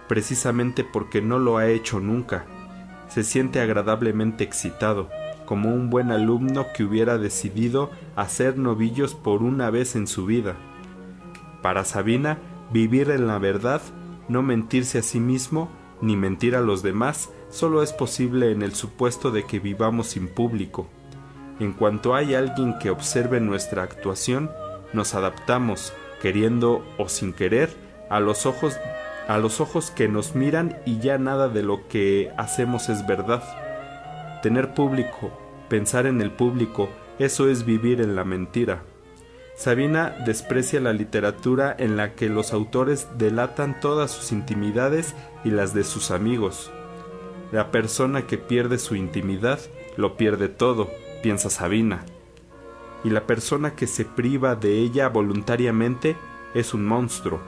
precisamente porque no lo ha hecho nunca. Se siente agradablemente excitado, como un buen alumno que hubiera decidido hacer novillos por una vez en su vida. Para Sabina, vivir en la verdad, no mentirse a sí mismo, ni mentir a los demás, solo es posible en el supuesto de que vivamos sin público. En cuanto hay alguien que observe nuestra actuación, nos adaptamos, queriendo o sin querer, a los ojos que nos miran, y ya nada de lo que hacemos es verdad. Tener público, pensar en el público, eso es vivir en la mentira. Sabina desprecia la literatura en la que los autores delatan todas sus intimidades y las de sus amigos. La persona que pierde su intimidad lo pierde todo, piensa Sabina. Y la persona que se priva de ella voluntariamente es un monstruo.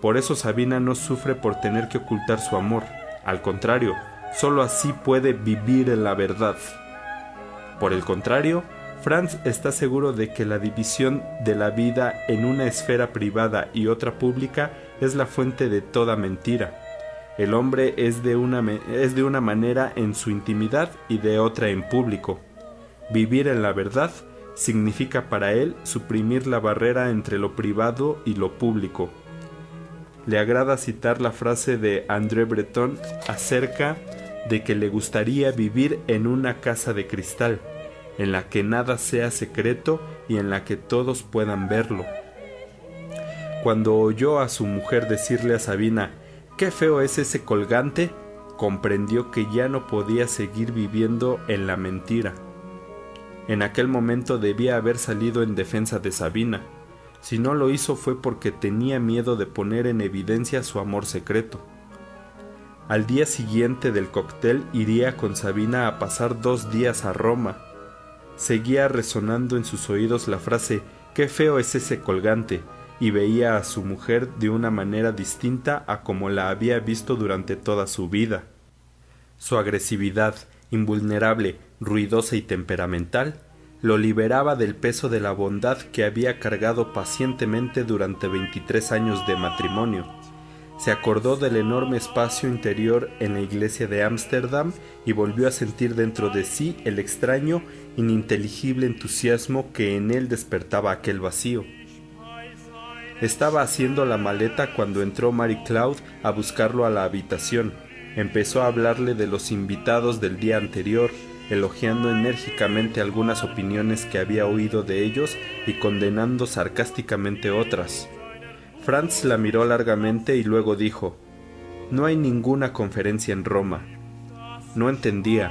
Por eso Sabina no sufre por tener que ocultar su amor. Al contrario, solo así puede vivir en la verdad. Por el contrario, Franz está seguro de que la división de la vida en una esfera privada y otra pública es la fuente de toda mentira. El hombre es de una manera en su intimidad y de otra en público. Vivir en la verdad significa para él suprimir la barrera entre lo privado y lo público. Le agrada citar la frase de André Breton acerca de que le gustaría vivir en una casa de cristal, en la que nada sea secreto y en la que todos puedan verlo. Cuando oyó a su mujer decirle a Sabina, «¡Qué feo es ese colgante!», comprendió que ya no podía seguir viviendo en la mentira. En aquel momento debía haber salido en defensa de Sabina. Si no lo hizo fue porque tenía miedo de poner en evidencia su amor secreto. Al día siguiente del cóctel iría con Sabina a pasar 2 días a Roma. Seguía resonando en sus oídos la frase «¡Qué feo es ese colgante!», y veía a su mujer de una manera distinta a como la había visto durante toda su vida. Su agresividad, invulnerable, ruidosa y temperamental, lo liberaba del peso de la bondad que había cargado pacientemente durante 23 años de matrimonio. Se acordó del enorme espacio interior en la iglesia de Ámsterdam y volvió a sentir dentro de sí el extraño, ininteligible entusiasmo que en él despertaba aquel vacío. Estaba haciendo la maleta cuando entró Mary Claude a buscarlo a la habitación. Empezó a hablarle de los invitados del día anterior, elogiando enérgicamente algunas opiniones que había oído de ellos y condenando sarcásticamente otras. Franz la miró largamente y luego dijo: «No hay ninguna conferencia en Roma». No entendía.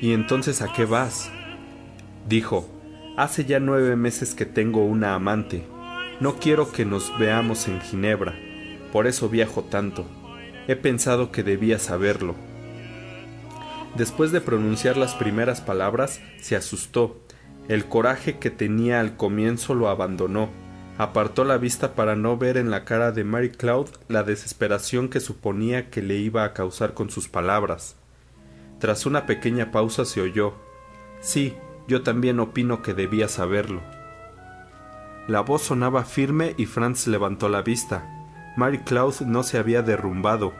«¿Y entonces a qué vas?». Dijo: «Hace ya 9 meses que tengo una amante. No quiero que nos veamos en Ginebra, por eso viajo tanto. He pensado que debía saberlo». Después de pronunciar las primeras palabras, se asustó. El coraje que tenía al comienzo lo abandonó. Apartó la vista para no ver en la cara de Mary Claude la desesperación que suponía que le iba a causar con sus palabras. Tras una pequeña pausa se oyó: «Sí, yo también opino que debía saberlo». La voz sonaba firme y Franz levantó la vista. Mary Claude no se había derrumbado.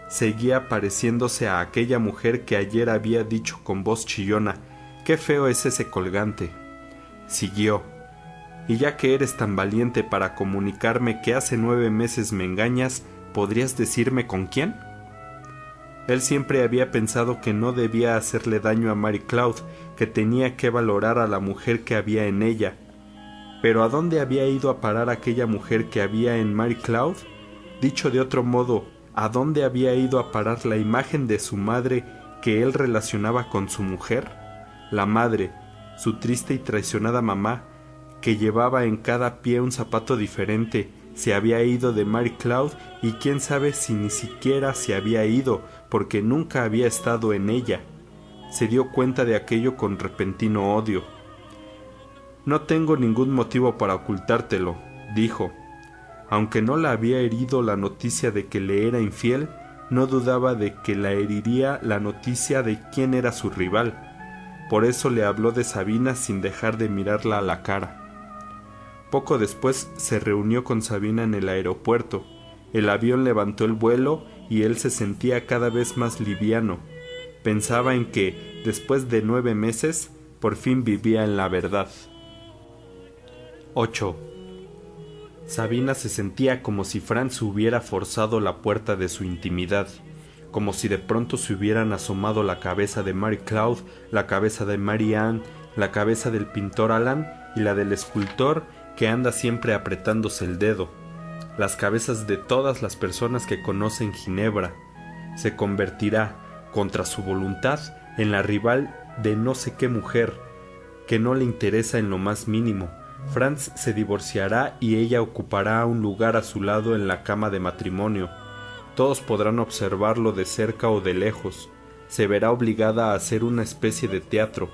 Seguía pareciéndose a aquella mujer que ayer había dicho con voz chillona: «¡Qué feo es ese colgante!». Siguió: «Y ya que eres tan valiente para comunicarme que hace 9 meses me engañas, ¿podrías decirme con quién?». Él siempre había pensado que no debía hacerle daño a Mary Claude, que tenía que valorar a la mujer que había en ella. Pero ¿a dónde había ido a parar aquella mujer que había en Mary Claude? Dicho de otro modo, ¿a dónde había ido a parar la imagen de su madre que él relacionaba con su mujer? La madre, su triste y traicionada mamá, que llevaba en cada pie un zapato diferente, se había ido de Mary Claude y quién sabe si ni siquiera se había ido, porque nunca había estado en ella. Se dio cuenta de aquello con repentino odio. «No tengo ningún motivo para ocultártelo», dijo. Aunque no la había herido la noticia de que le era infiel, no dudaba de que la heriría la noticia de quién era su rival. Por eso le habló de Sabina sin dejar de mirarla a la cara. Poco después se reunió con Sabina en el aeropuerto. El avión levantó el vuelo y él se sentía cada vez más liviano. Pensaba en que, después de 9 meses, por fin vivía en la verdad. 8. Sabina se sentía como si Franz hubiera forzado la puerta de su intimidad, como si de pronto se hubieran asomado la cabeza de Mary Claude, la cabeza de Mary Ann, la cabeza del pintor Alan y la del escultor que anda siempre apretándose el dedo, las cabezas de todas las personas que conocen Ginebra. Se convertirá, contra su voluntad, en la rival de no sé qué mujer, que no le interesa en lo más mínimo. Franz se divorciará y ella ocupará un lugar a su lado en la cama de matrimonio. Todos podrán observarlo de cerca o de lejos. Se verá obligada a hacer una especie de teatro.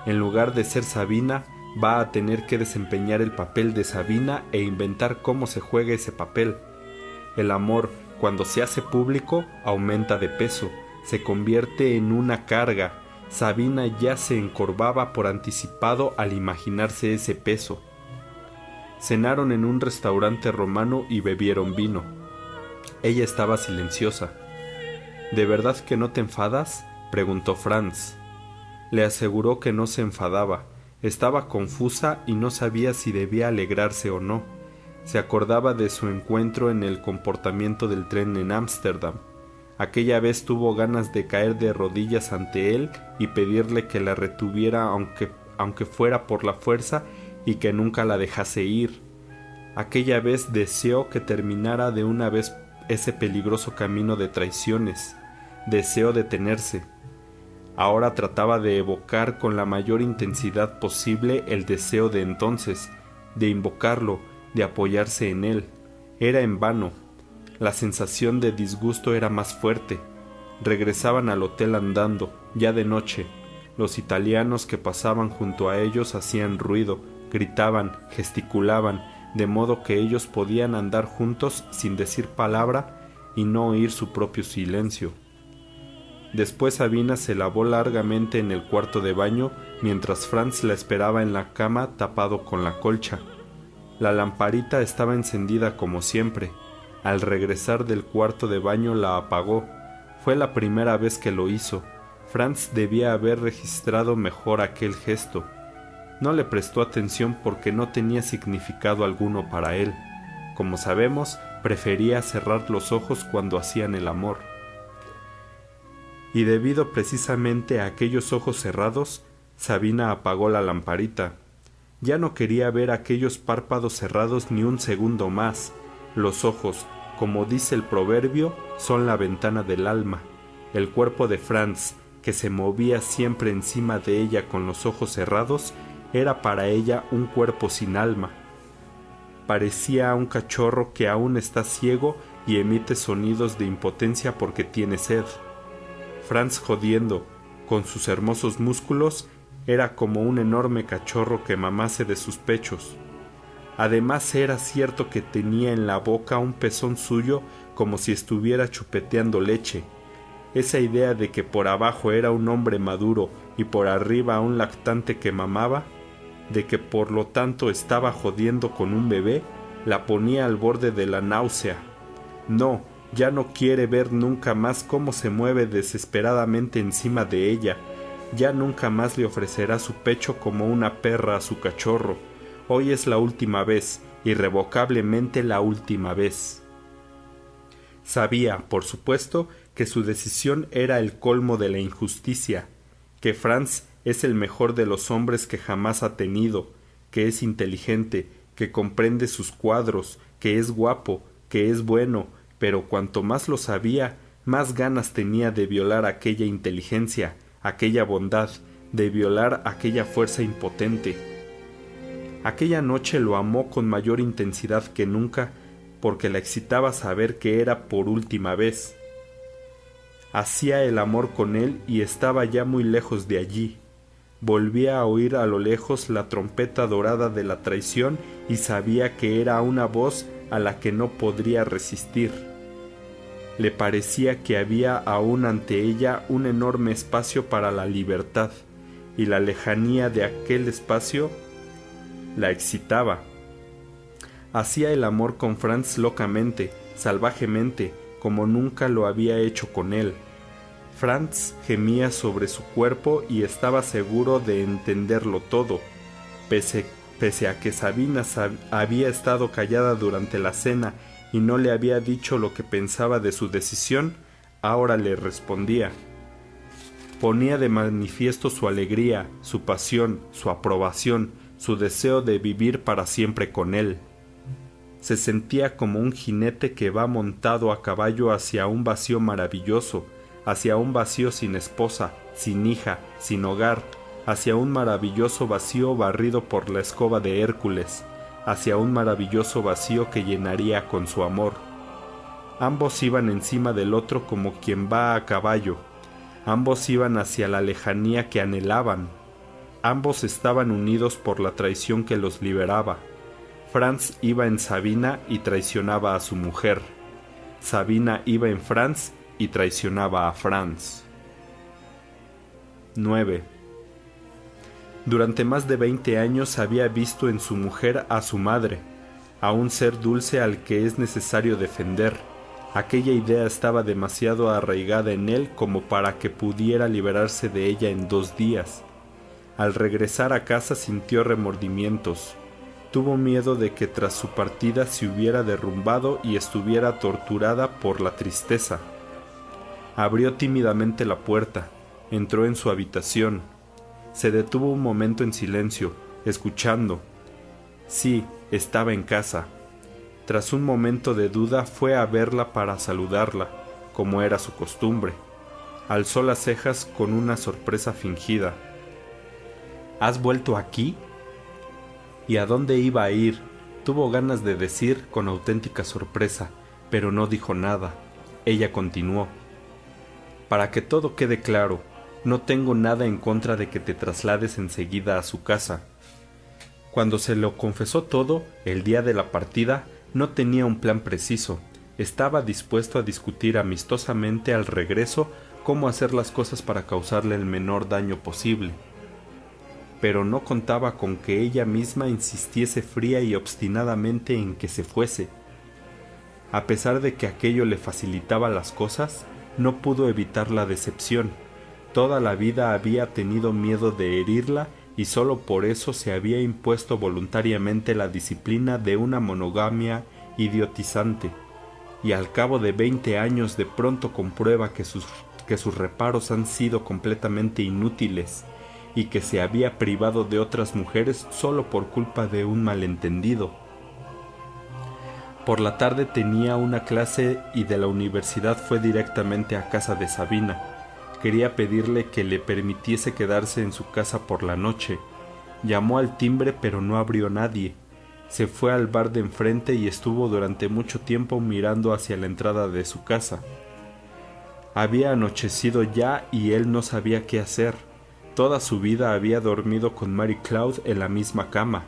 En lugar de ser Sabina, va a tener que desempeñar el papel de Sabina e inventar cómo se juega ese papel. El amor, cuando se hace público, aumenta de peso, se convierte en una carga. Sabina ya se encorvaba por anticipado al imaginarse ese peso. Cenaron en un restaurante romano y bebieron vino. Ella estaba silenciosa. «¿De verdad que no te enfadas?», preguntó Franz. Le aseguró que no se enfadaba. Estaba confusa y no sabía si debía alegrarse o no. Se acordaba de su encuentro en el compartimiento del tren en Ámsterdam. Aquella vez tuvo ganas de caer de rodillas ante él y pedirle que la retuviera aunque fuera por la fuerza y que nunca la dejase ir. Aquella vez deseó que terminara de una vez ese peligroso camino de traiciones. Deseó detenerse. Ahora trataba de evocar con la mayor intensidad posible el deseo de entonces, de invocarlo, de apoyarse en él. Era en vano. La sensación de disgusto era más fuerte. Regresaban al hotel andando, ya de noche. Los italianos que pasaban junto a ellos hacían ruido, gritaban, gesticulaban, de modo que ellos podían andar juntos sin decir palabra y no oír su propio silencio. Después Sabina se lavó largamente en el cuarto de baño, mientras Franz la esperaba en la cama tapado con la colcha. La lamparita estaba encendida como siempre. Al regresar del cuarto de baño la apagó. Fue la primera vez que lo hizo. Franz debía haber registrado mejor aquel gesto. No le prestó atención porque no tenía significado alguno para él. Como sabemos, prefería cerrar los ojos cuando hacían el amor. Y debido precisamente a aquellos ojos cerrados, Sabina apagó la lamparita. Ya no quería ver aquellos párpados cerrados ni un segundo más. Los ojos, como dice el proverbio, son la ventana del alma. El cuerpo de Franz, que se movía siempre encima de ella con los ojos cerrados, era para ella un cuerpo sin alma. Parecía un cachorro que aún está ciego y emite sonidos de impotencia porque tiene sed. Franz, jodiendo con sus hermosos músculos, era como un enorme cachorro que mamase de sus pechos. Además era cierto que tenía en la boca un pezón suyo como si estuviera chupeteando leche. Esa idea de que por abajo era un hombre maduro y por arriba un lactante que mamaba, de que por lo tanto estaba jodiendo con un bebé, la ponía al borde de la náusea. No, ya no quiere ver nunca más cómo se mueve desesperadamente encima de ella. Ya nunca más le ofrecerá su pecho como una perra a su cachorro. Hoy es la última vez, irrevocablemente la última vez. Sabía, por supuesto, que su decisión era el colmo de la injusticia, que Franz es el mejor de los hombres que jamás ha tenido, que es inteligente, que comprende sus cuadros, que es guapo, que es bueno, pero cuanto más lo sabía, más ganas tenía de violar aquella inteligencia, aquella bondad, de violar aquella fuerza impotente. Aquella noche lo amó con mayor intensidad que nunca, porque la excitaba saber que era por última vez. Hacía el amor con él y estaba ya muy lejos de allí. Volvía a oír a lo lejos la trompeta dorada de la traición y sabía que era una voz a la que no podría resistir. Le parecía que había aún ante ella un enorme espacio para la libertad, y la lejanía de aquel espacio la excitaba. Hacía el amor con Franz locamente, salvajemente, como nunca lo había hecho con él. Franz gemía sobre su cuerpo y estaba seguro de entenderlo todo. Pese a que Sabina había estado callada durante la cena y no le había dicho lo que pensaba de su decisión, ahora le respondía. Ponía de manifiesto su alegría, su pasión, su aprobación, su deseo de vivir para siempre con él. Se sentía como un jinete que va montado a caballo hacia un vacío maravilloso, hacia un vacío sin esposa, sin hija, sin hogar, hacia un maravilloso vacío barrido por la escoba de Hércules, hacia un maravilloso vacío que llenaría con su amor. Ambos iban encima del otro como quien va a caballo, ambos iban hacia la lejanía que anhelaban, ambos estaban unidos por la traición que los liberaba. Franz iba en Sabina y traicionaba a su mujer. Sabina iba en Franz y traicionaba a Franz. 9. Durante más de 20 años había visto en su mujer a su madre, a un ser dulce al que es necesario defender. Aquella idea estaba demasiado arraigada en él como para que pudiera liberarse de ella en 2 días. Al regresar a casa sintió remordimientos. Tuvo miedo de que tras su partida se hubiera derrumbado y estuviera torturada por la tristeza. Abrió tímidamente la puerta, entró en su habitación. Se detuvo un momento en silencio, escuchando. Sí, estaba en casa. Tras un momento de duda fue a verla para saludarla, como era su costumbre. Alzó las cejas con una sorpresa fingida. ¿Has vuelto aquí? ¿Y a dónde iba a ir? Tuvo ganas de decir con auténtica sorpresa, pero no dijo nada. Ella continuó. Para que todo quede claro, no tengo nada en contra de que te traslades enseguida a su casa. Cuando se lo confesó todo, el día de la partida, no tenía un plan preciso. Estaba dispuesto a discutir amistosamente al regreso cómo hacer las cosas para causarle el menor daño posible. Pero no contaba con que ella misma insistiese fría y obstinadamente en que se fuese. A pesar de que aquello le facilitaba las cosas, no pudo evitar la decepción. Toda la vida había tenido miedo de herirla y sólo por eso se había impuesto voluntariamente la disciplina de una monogamia idiotizante, y al cabo de 20 años de pronto comprueba que sus reparos han sido completamente inútiles y que se había privado de otras mujeres solo por culpa de un malentendido. Por la tarde tenía una clase y de la universidad fue directamente a casa de Sabina. Quería pedirle que le permitiese quedarse en su casa por la noche. Llamó al timbre pero no abrió nadie. Se fue al bar de enfrente y estuvo durante mucho tiempo mirando hacia la entrada de su casa. Había anochecido ya y él no sabía qué hacer. Toda su vida había dormido con Mary Cloud en la misma cama.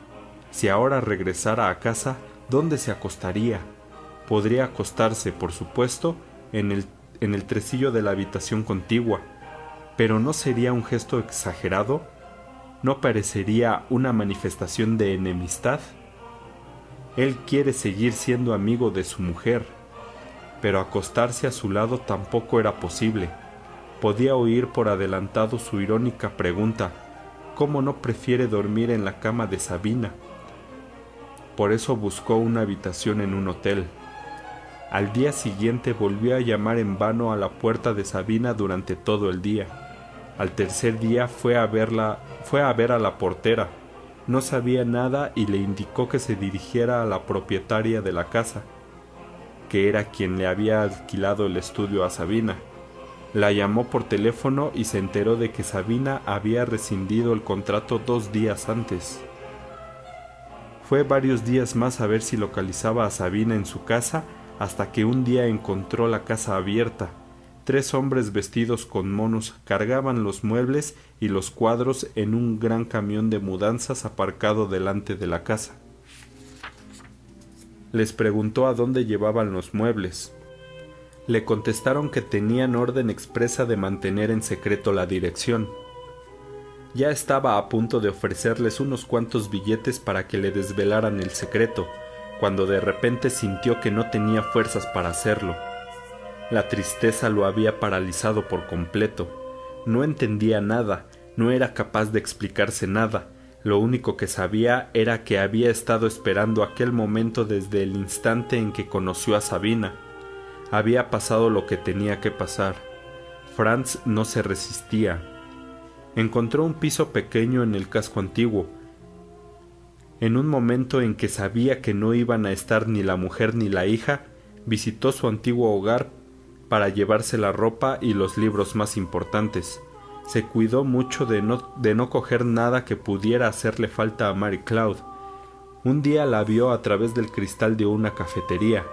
Si ahora regresara a casa, ¿dónde se acostaría? Podría acostarse, por supuesto, en el tresillo de la habitación contigua, pero ¿no sería un gesto exagerado? ¿No parecería una manifestación de enemistad? Él quiere seguir siendo amigo de su mujer, pero acostarse a su lado tampoco era posible. Podía oír por adelantado su irónica pregunta: ¿cómo no prefiere dormir en la cama de Sabina? Por eso buscó una habitación en un hotel. Al día siguiente volvió a llamar en vano a la puerta de Sabina durante todo el día. Al tercer día fue a ver a la portera. No sabía nada y le indicó que se dirigiera a la propietaria de la casa, que era quien le había alquilado el estudio a Sabina. La llamó por teléfono y se enteró de que Sabina había rescindido el contrato 2 días antes. Fue varios días más a ver si localizaba a Sabina en su casa, hasta que un día encontró la casa abierta. 3 hombres vestidos con monos cargaban los muebles y los cuadros en un gran camión de mudanzas aparcado delante de la casa. Les preguntó a dónde llevaban los muebles. Le contestaron que tenían orden expresa de mantener en secreto la dirección. Ya estaba a punto de ofrecerles unos cuantos billetes para que le desvelaran el secreto, cuando de repente sintió que no tenía fuerzas para hacerlo. La tristeza lo había paralizado por completo. No entendía nada, no era capaz de explicarse nada. Lo único que sabía era que había estado esperando aquel momento desde el instante en que conoció a Sabina. Había pasado lo que tenía que pasar. Franz no se resistía. Encontró un piso pequeño en el casco antiguo. En un momento en que sabía que no iban a estar ni la mujer ni la hija, visitó su antiguo hogar para llevarse la ropa y los libros más importantes. Se cuidó mucho de no coger nada que pudiera hacerle falta a Mary Cloud. Un día la vio a través del cristal de una cafetería.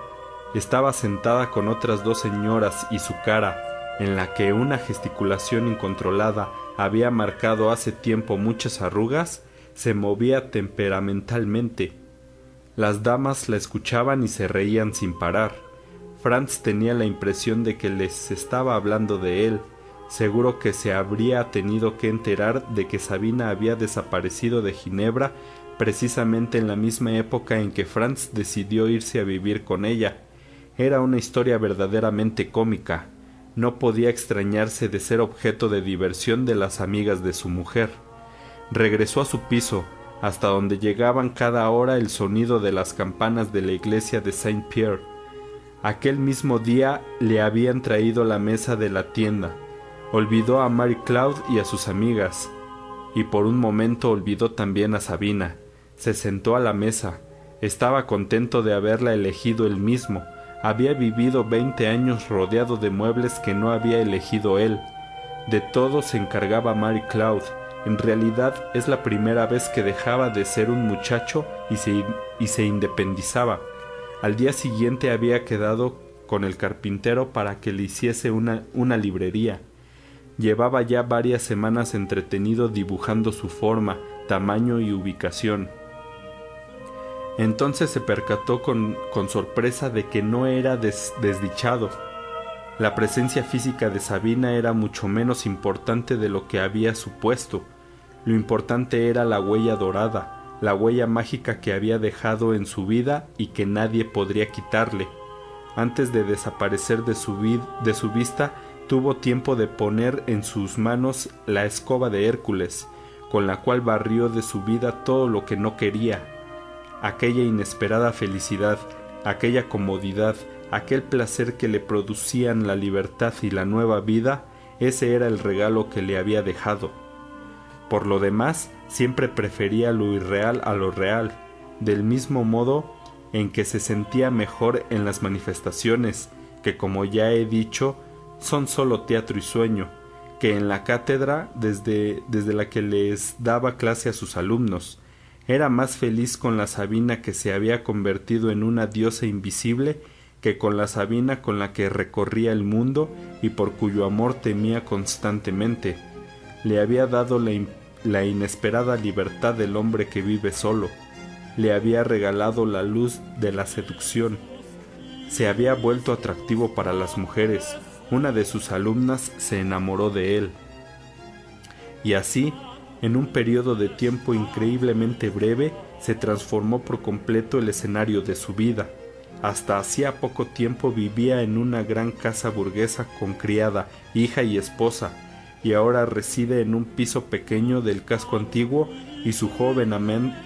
Estaba sentada con otras 2 señoras y su cara, en la que una gesticulación incontrolada había marcado hace tiempo muchas arrugas, se movía temperamentalmente. Las damas la escuchaban y se reían sin parar. Franz tenía la impresión de que les estaba hablando de él. Seguro que se habría tenido que enterar de que Sabina había desaparecido de Ginebra precisamente en la misma época en que Franz decidió irse a vivir con ella. Era una historia verdaderamente cómica. No podía extrañarse de ser objeto de diversión de las amigas de su mujer. Regresó a su piso, hasta donde llegaban cada hora el sonido de las campanas de la iglesia de Saint-Pierre. Aquel mismo día le habían traído la mesa de la tienda. Olvidó a Mary Claude y a sus amigas, y por un momento olvidó también a Sabina. Se sentó a la mesa. Estaba contento de haberla elegido él mismo. Había vivido 20 años rodeado de muebles que no había elegido él. De todo se encargaba Mary Claude. En realidad es la primera vez que dejaba de ser un muchacho y se independizaba. Al día siguiente había quedado con el carpintero para que le hiciese una librería. Llevaba ya varias semanas entretenido dibujando su forma, tamaño y ubicación. Entonces se percató con sorpresa de que no era desdichado. La presencia física de Sabina era mucho menos importante de lo que había supuesto. Lo importante era la huella dorada, la huella mágica que había dejado en su vida y que nadie podría quitarle. Antes de desaparecer de su vista, tuvo tiempo de poner en sus manos la escoba de Hércules, con la cual barrió de su vida todo lo que no quería. Aquella inesperada felicidad, aquella comodidad, aquel placer que le producían la libertad y la nueva vida, ese era el regalo que le había dejado. Por lo demás, siempre prefería lo irreal a lo real, del mismo modo en que se sentía mejor en las manifestaciones, que como ya he dicho, son solo teatro y sueño, que en la cátedra desde la que les daba clase a sus alumnos. Era más feliz con la Sabina que se había convertido en una diosa invisible que con la Sabina con la que recorría el mundo y por cuyo amor temía constantemente. Le había dado la inesperada libertad del hombre que vive solo. Le había regalado la luz de la seducción. Se había vuelto atractivo para las mujeres. Una de sus alumnas se enamoró de él. Y así, en un periodo de tiempo increíblemente breve, se transformó por completo el escenario de su vida. Hasta hacía poco tiempo vivía en una gran casa burguesa con criada, hija y esposa, y ahora reside en un piso pequeño del casco antiguo y su joven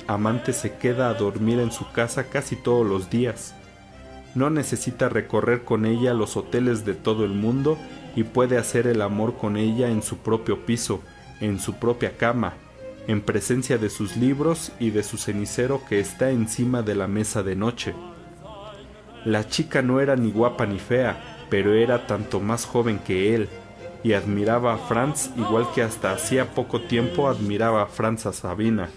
amante se queda a dormir en su casa casi todos los días. No necesita recorrer con ella los hoteles de todo el mundo y puede hacer el amor con ella en su propio piso, en su propia cama, en presencia de sus libros y de su cenicero que está encima de la mesa de noche. La chica no era ni guapa ni fea, pero era tanto más joven que él, y admiraba a Franz igual que hasta hacía poco tiempo admiraba a Franz a Sabina.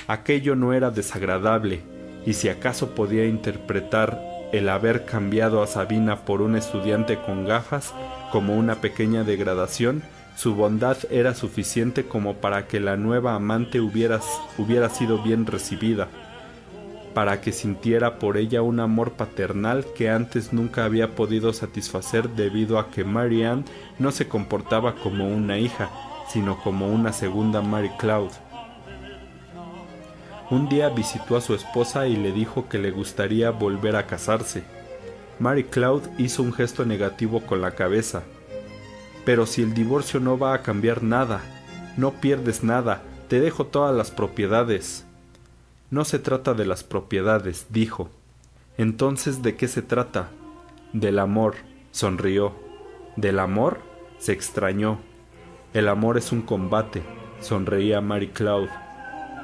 Aquello no era desagradable, y si acaso podía interpretar el haber cambiado a Sabina por un estudiante con gafas como una pequeña degradación, su bondad era suficiente como para que la nueva amante hubiera sido bien recibida, para que sintiera por ella un amor paternal que antes nunca había podido satisfacer debido a que Mary Ann no se comportaba como una hija, sino como una segunda Mary Claude. Un día visitó a su esposa y le dijo que le gustaría volver a casarse. Mary Claude hizo un gesto negativo con la cabeza. Pero si el divorcio no va a cambiar nada, no pierdes nada, te dejo todas las propiedades. No se trata de las propiedades, dijo. Entonces, ¿de qué se trata? Del amor, sonrió. ¿Del amor? Se extrañó. El amor es un combate, sonreía Mary Claude.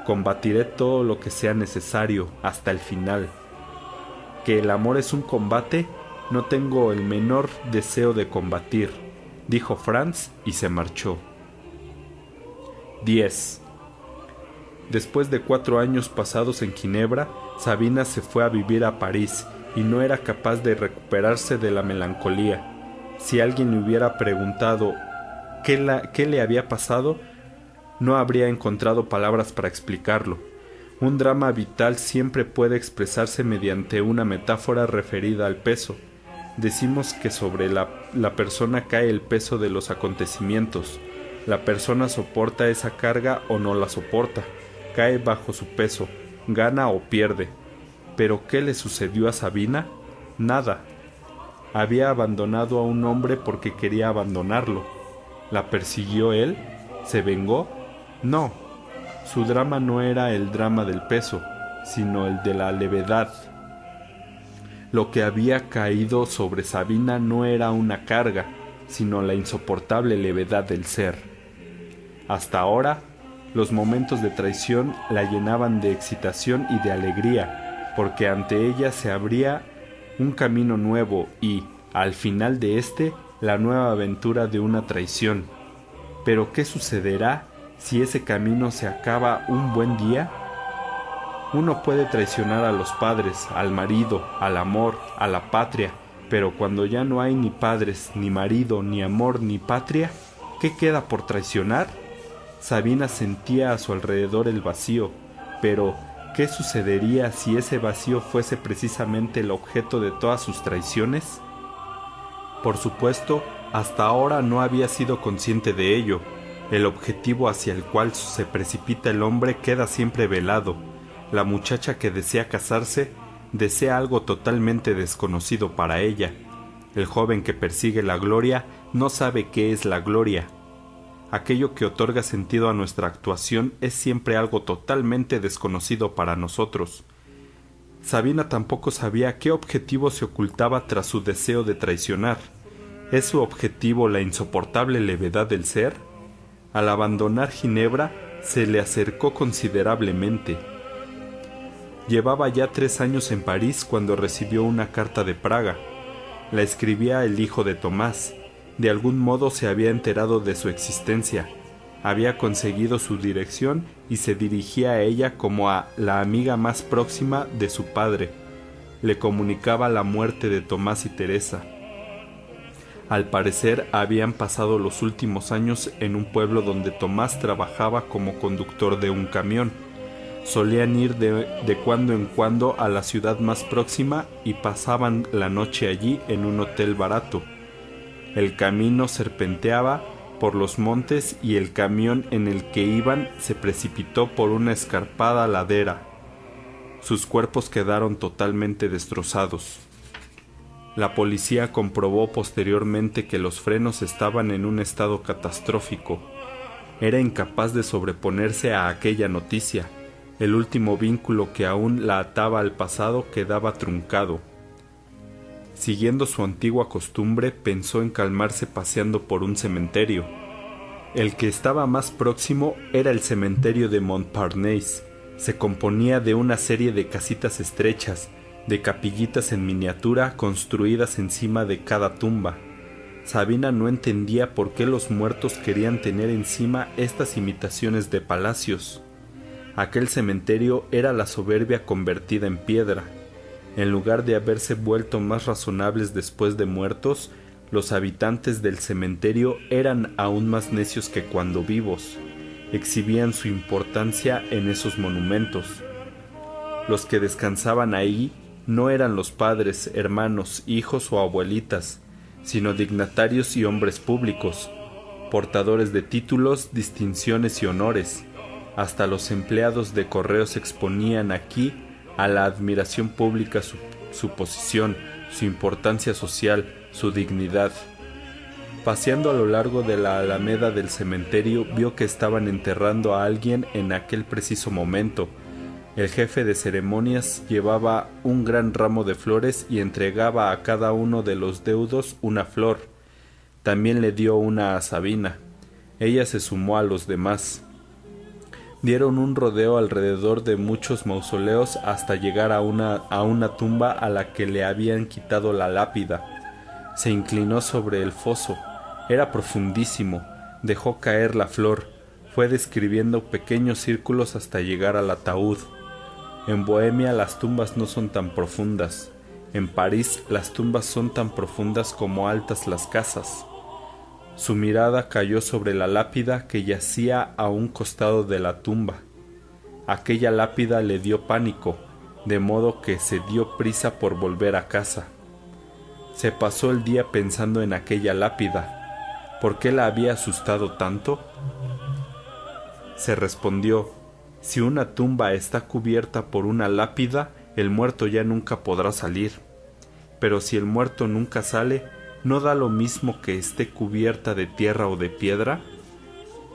Combatiré todo lo que sea necesario, hasta el final. ¿Que el amor es un combate? No tengo el menor deseo de combatir, dijo Franz y se marchó. 10. Después de 4 años pasados en Ginebra, Sabina se fue a vivir a París y no era capaz de recuperarse de la melancolía. Si alguien le hubiera preguntado qué le había pasado, no habría encontrado palabras para explicarlo. Un drama vital siempre puede expresarse mediante una metáfora referida al peso. Decimos que sobre la persona cae el peso de los acontecimientos. La persona soporta esa carga o no la soporta, cae bajo su peso, gana o pierde. ¿Pero qué le sucedió a Sabina? Nada. Había abandonado a un hombre porque quería abandonarlo. ¿La persiguió él? ¿Se vengó? No, su drama no era el drama del peso, sino el de la levedad. Lo que había caído sobre Sabina no era una carga, sino la insoportable levedad del ser. Hasta ahora, los momentos de traición la llenaban de excitación y de alegría, porque ante ella se abría un camino nuevo y, al final de éste, la nueva aventura de una traición. Pero ¿qué sucederá si ese camino se acaba un buen día? Uno puede traicionar a los padres, al marido, al amor, a la patria, pero cuando ya no hay ni padres, ni marido, ni amor, ni patria, ¿qué queda por traicionar? Sabina sentía a su alrededor el vacío, pero ¿qué sucedería si ese vacío fuese precisamente el objeto de todas sus traiciones? Por supuesto, hasta ahora no había sido consciente de ello. El objetivo hacia el cual se precipita el hombre queda siempre velado. La muchacha que desea casarse desea algo totalmente desconocido para ella. El joven que persigue la gloria no sabe qué es la gloria. Aquello que otorga sentido a nuestra actuación es siempre algo totalmente desconocido para nosotros. Sabina tampoco sabía qué objetivo se ocultaba tras su deseo de traicionar. ¿Es su objetivo la insoportable levedad del ser? Al abandonar Ginebra, se le acercó considerablemente. Llevaba ya 3 años en París cuando recibió una carta de Praga. La escribía el hijo de Tomás. De algún modo se había enterado de su existencia. Había conseguido su dirección y se dirigía a ella como a la amiga más próxima de su padre. Le comunicaba la muerte de Tomás y Teresa. Al parecer habían pasado los últimos años en un pueblo donde Tomás trabajaba como conductor de un camión. Solían ir de cuando en cuando a la ciudad más próxima y pasaban la noche allí en un hotel barato. El camino serpenteaba por los montes y el camión en el que iban se precipitó por una escarpada ladera. Sus cuerpos quedaron totalmente destrozados. La policía comprobó posteriormente que los frenos estaban en un estado catastrófico. Era incapaz de sobreponerse a aquella noticia. El último vínculo que aún la ataba al pasado quedaba truncado. Siguiendo su antigua costumbre, pensó en calmarse paseando por un cementerio. El que estaba más próximo era el cementerio de Montparnasse. Se componía de una serie de casitas estrechas, de capillitas en miniatura construidas encima de cada tumba. Sabina no entendía por qué los muertos querían tener encima estas imitaciones de palacios. Aquel cementerio era la soberbia convertida en piedra. En lugar de haberse vuelto más razonables después de muertos, los habitantes del cementerio eran aún más necios que cuando vivos. Exhibían su importancia en esos monumentos. Los que descansaban ahí no eran los padres, hermanos, hijos o abuelitas, sino dignatarios y hombres públicos, portadores de títulos, distinciones y honores. Hasta los empleados de correos exponían aquí a la admiración pública su posición, su importancia social, su dignidad. Paseando a lo largo de la alameda del cementerio, vio que estaban enterrando a alguien en aquel preciso momento. El jefe de ceremonias llevaba un gran ramo de flores y entregaba a cada uno de los deudos una flor. También le dio una a Sabina. Ella se sumó a los demás. Dieron un rodeo alrededor de muchos mausoleos hasta llegar a una tumba a la que le habían quitado la lápida. Se inclinó sobre el foso. Era profundísimo. Dejó caer la flor. Fue describiendo pequeños círculos hasta llegar al ataúd. En Bohemia las tumbas no son tan profundas. En París las tumbas son tan profundas como altas las casas. Su mirada cayó sobre la lápida que yacía a un costado de la tumba. Aquella lápida le dio pánico, de modo que se dio prisa por volver a casa. Se pasó el día pensando en aquella lápida. ¿Por qué la había asustado tanto? Se respondió: si una tumba está cubierta por una lápida, el muerto ya nunca podrá salir. Pero si el muerto nunca sale, ¿no da lo mismo que esté cubierta de tierra o de piedra?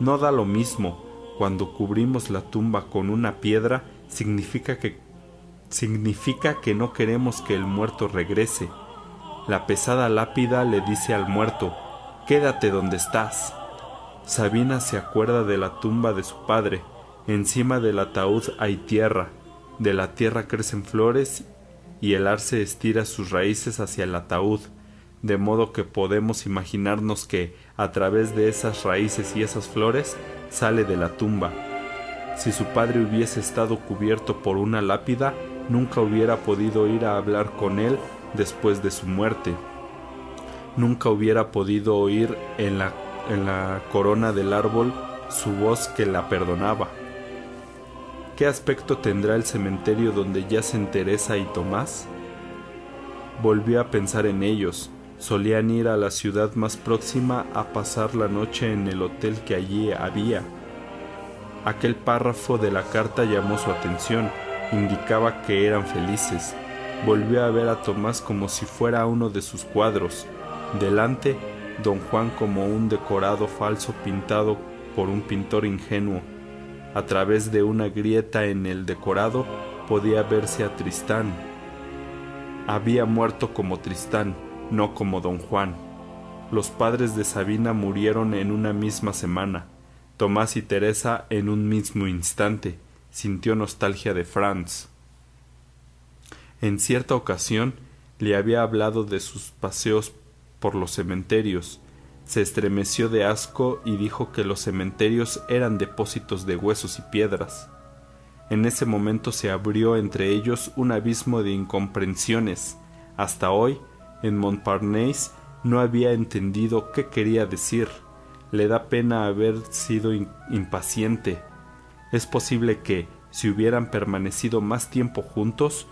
No da lo mismo, Cuando cubrimos la tumba con una piedra, significa que no queremos que el muerto regrese. La pesada lápida le dice al muerto: «Quédate donde estás». Sabina se acuerda de la tumba de su padre. Encima del ataúd hay tierra. De la tierra crecen flores y el arce estira sus raíces hacia el ataúd, de modo que podemos imaginarnos que, a través de esas raíces y esas flores, sale de la tumba. Si su padre hubiese estado cubierto por una lápida, nunca hubiera podido ir a hablar con él después de su muerte. Nunca hubiera podido oír en la corona del árbol su voz que la perdonaba. ¿Qué aspecto tendrá el cementerio donde yacen Teresa y Tomás? Volvió a pensar en ellos. Solían ir a la ciudad más próxima a pasar la noche en el hotel que allí había. Aquel párrafo de la carta llamó su atención. Indicaba que eran felices. Volvió a ver a Tomás como si fuera uno de sus cuadros. Delante, don Juan como un decorado falso pintado por un pintor ingenuo. A través de una grieta en el decorado podía verse a Tristán. Había muerto como Tristán, no como don Juan. Los padres de Sabina murieron en una misma semana. Tomás y Teresa en un mismo instante. Sintió nostalgia de Franz. En cierta ocasión le había hablado de sus paseos por los cementerios. Se estremeció de asco y dijo que los cementerios eran depósitos de huesos y piedras. En ese momento se abrió entre ellos un abismo de incomprensiones. Hasta hoy, en Montparnasse, no había entendido qué quería decir. Le da pena haber sido impaciente. Es posible que, si hubieran permanecido más tiempo juntos,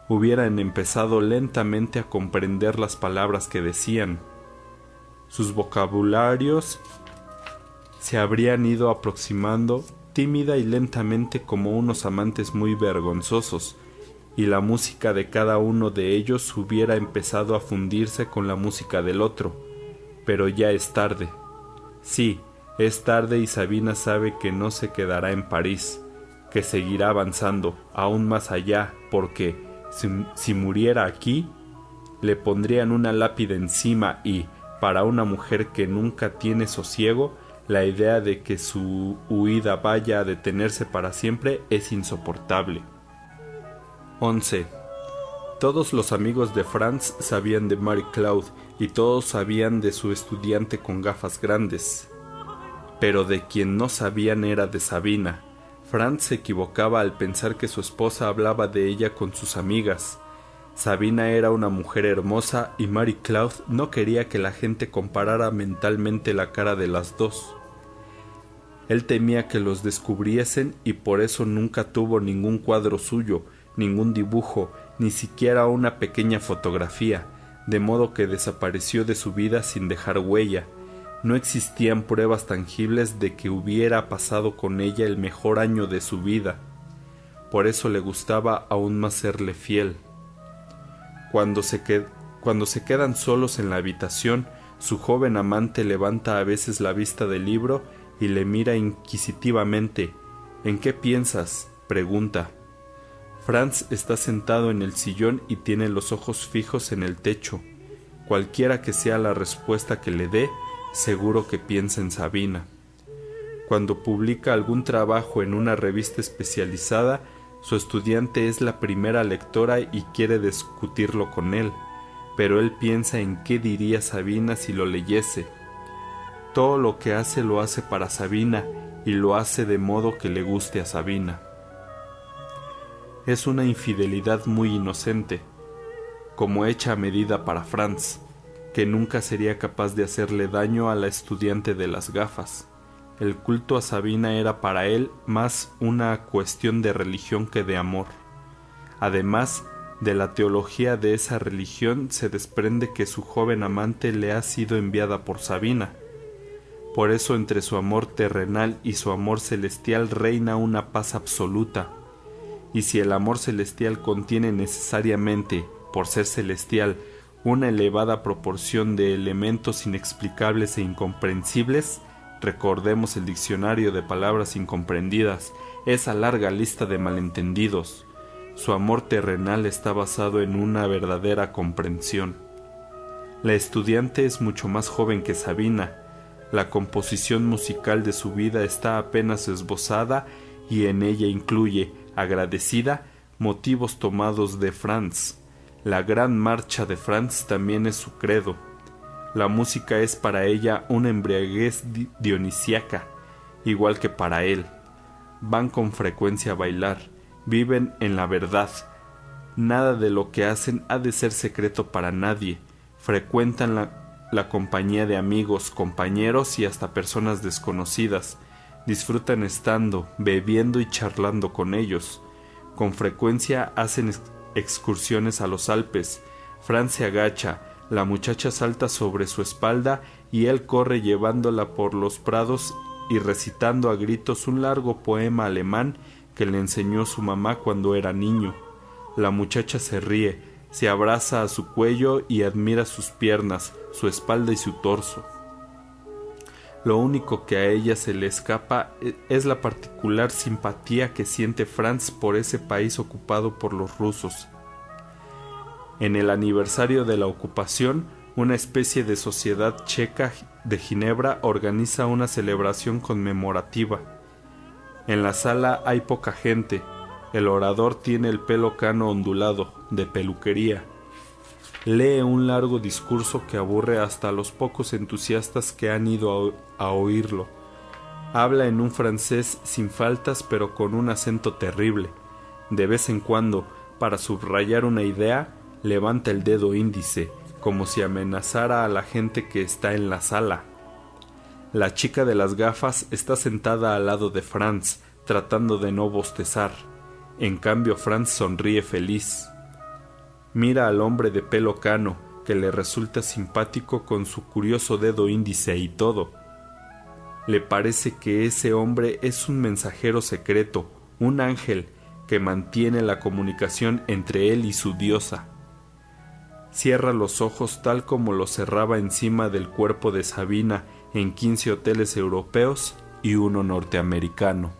hubieran empezado lentamente a comprender las palabras que decían. Sus vocabularios se habrían ido aproximando tímida y lentamente como unos amantes muy vergonzosos, y la música de cada uno de ellos hubiera empezado a fundirse con la música del otro. Pero ya es tarde. Sí, es tarde y Sabina sabe que no se quedará en París, que seguirá avanzando aún más allá, porque si muriera aquí, le pondrían una lápida encima y, para una mujer que nunca tiene sosiego, la idea de que su huida vaya a detenerse para siempre es insoportable. 11. Todos los amigos de Franz sabían de Marie-Claude y todos sabían de su estudiante con gafas grandes. Pero de quien no sabían era de Sabina. Franz se equivocaba al pensar que su esposa hablaba de ella con sus amigas. Sabina era una mujer hermosa y Marie-Claude no quería que la gente comparara mentalmente la cara de las dos. Él temía que los descubriesen y por eso nunca tuvo ningún cuadro suyo, ningún dibujo, ni siquiera una pequeña fotografía, de modo que desapareció de su vida sin dejar huella. No existían pruebas tangibles de que hubiera pasado con ella el mejor año de su vida. Por eso le gustaba aún más serle fiel. Cuando se quedan solos en la habitación, su joven amante levanta a veces la vista del libro y le mira inquisitivamente. «¿En qué piensas?», pregunta. Franz está sentado en el sillón y tiene los ojos fijos en el techo. Cualquiera que sea la respuesta que le dé, seguro que piensa en Sabina. Cuando publica algún trabajo en una revista especializada, su estudiante es la primera lectora y quiere discutirlo con él, pero él piensa en qué diría Sabina si lo leyese. Todo lo que hace lo hace para Sabina y lo hace de modo que le guste a Sabina. Es una infidelidad muy inocente, como hecha a medida para Franz, que nunca sería capaz de hacerle daño a la estudiante de las gafas. El culto a Sabina era para él más una cuestión de religión que de amor. Además, de la teología de esa religión se desprende que su joven amante le ha sido enviada por Sabina. Por eso entre su amor terrenal y su amor celestial reina una paz absoluta. Y si el amor celestial contiene necesariamente, por ser celestial, una elevada proporción de elementos inexplicables e incomprensibles, recordemos el diccionario de palabras incomprendidas, esa larga lista de malentendidos. Su amor terrenal está basado en una verdadera comprensión. La estudiante es mucho más joven que Sabina. La composición musical de su vida está apenas esbozada y en ella incluye, agradecida, motivos tomados de Franz. La gran marcha de Franz también es su credo. La música es para ella una embriaguez dionisíaca, igual que para él. Van con frecuencia a bailar, viven en la verdad. Nada de lo que hacen ha de ser secreto para nadie. Frecuentan la compañía de amigos, compañeros y hasta personas desconocidas. Disfrutan estando, bebiendo y charlando con ellos. Con frecuencia hacen excursiones a los Alpes. Franz se agacha, la muchacha salta sobre su espalda y él corre llevándola por los prados y recitando a gritos un largo poema alemán que le enseñó su mamá cuando era niño. La muchacha se ríe, se abraza a su cuello y admira sus piernas, su espalda y su torso. Lo único que a ella se le escapa es la particular simpatía que siente Franz por ese país ocupado por los rusos. En el aniversario de la ocupación, una especie de sociedad checa de Ginebra organiza una celebración conmemorativa. En la sala hay poca gente. El orador tiene el pelo cano ondulado, de peluquería. Lee un largo discurso que aburre hasta a los pocos entusiastas que han ido a oírlo. Habla en un francés sin faltas pero con un acento terrible. De vez en cuando, para subrayar una idea, levanta el dedo índice, como si amenazara a la gente que está en la sala. La chica de las gafas está sentada al lado de Franz, tratando de no bostezar. En cambio, Franz sonríe feliz. Mira al hombre de pelo cano, que le resulta simpático con su curioso dedo índice y todo. Le parece que ese hombre es un mensajero secreto, un ángel, que mantiene la comunicación entre él y su diosa. Cierra los ojos tal como los cerraba encima del cuerpo de Sabina en 15 hoteles europeos y uno norteamericano.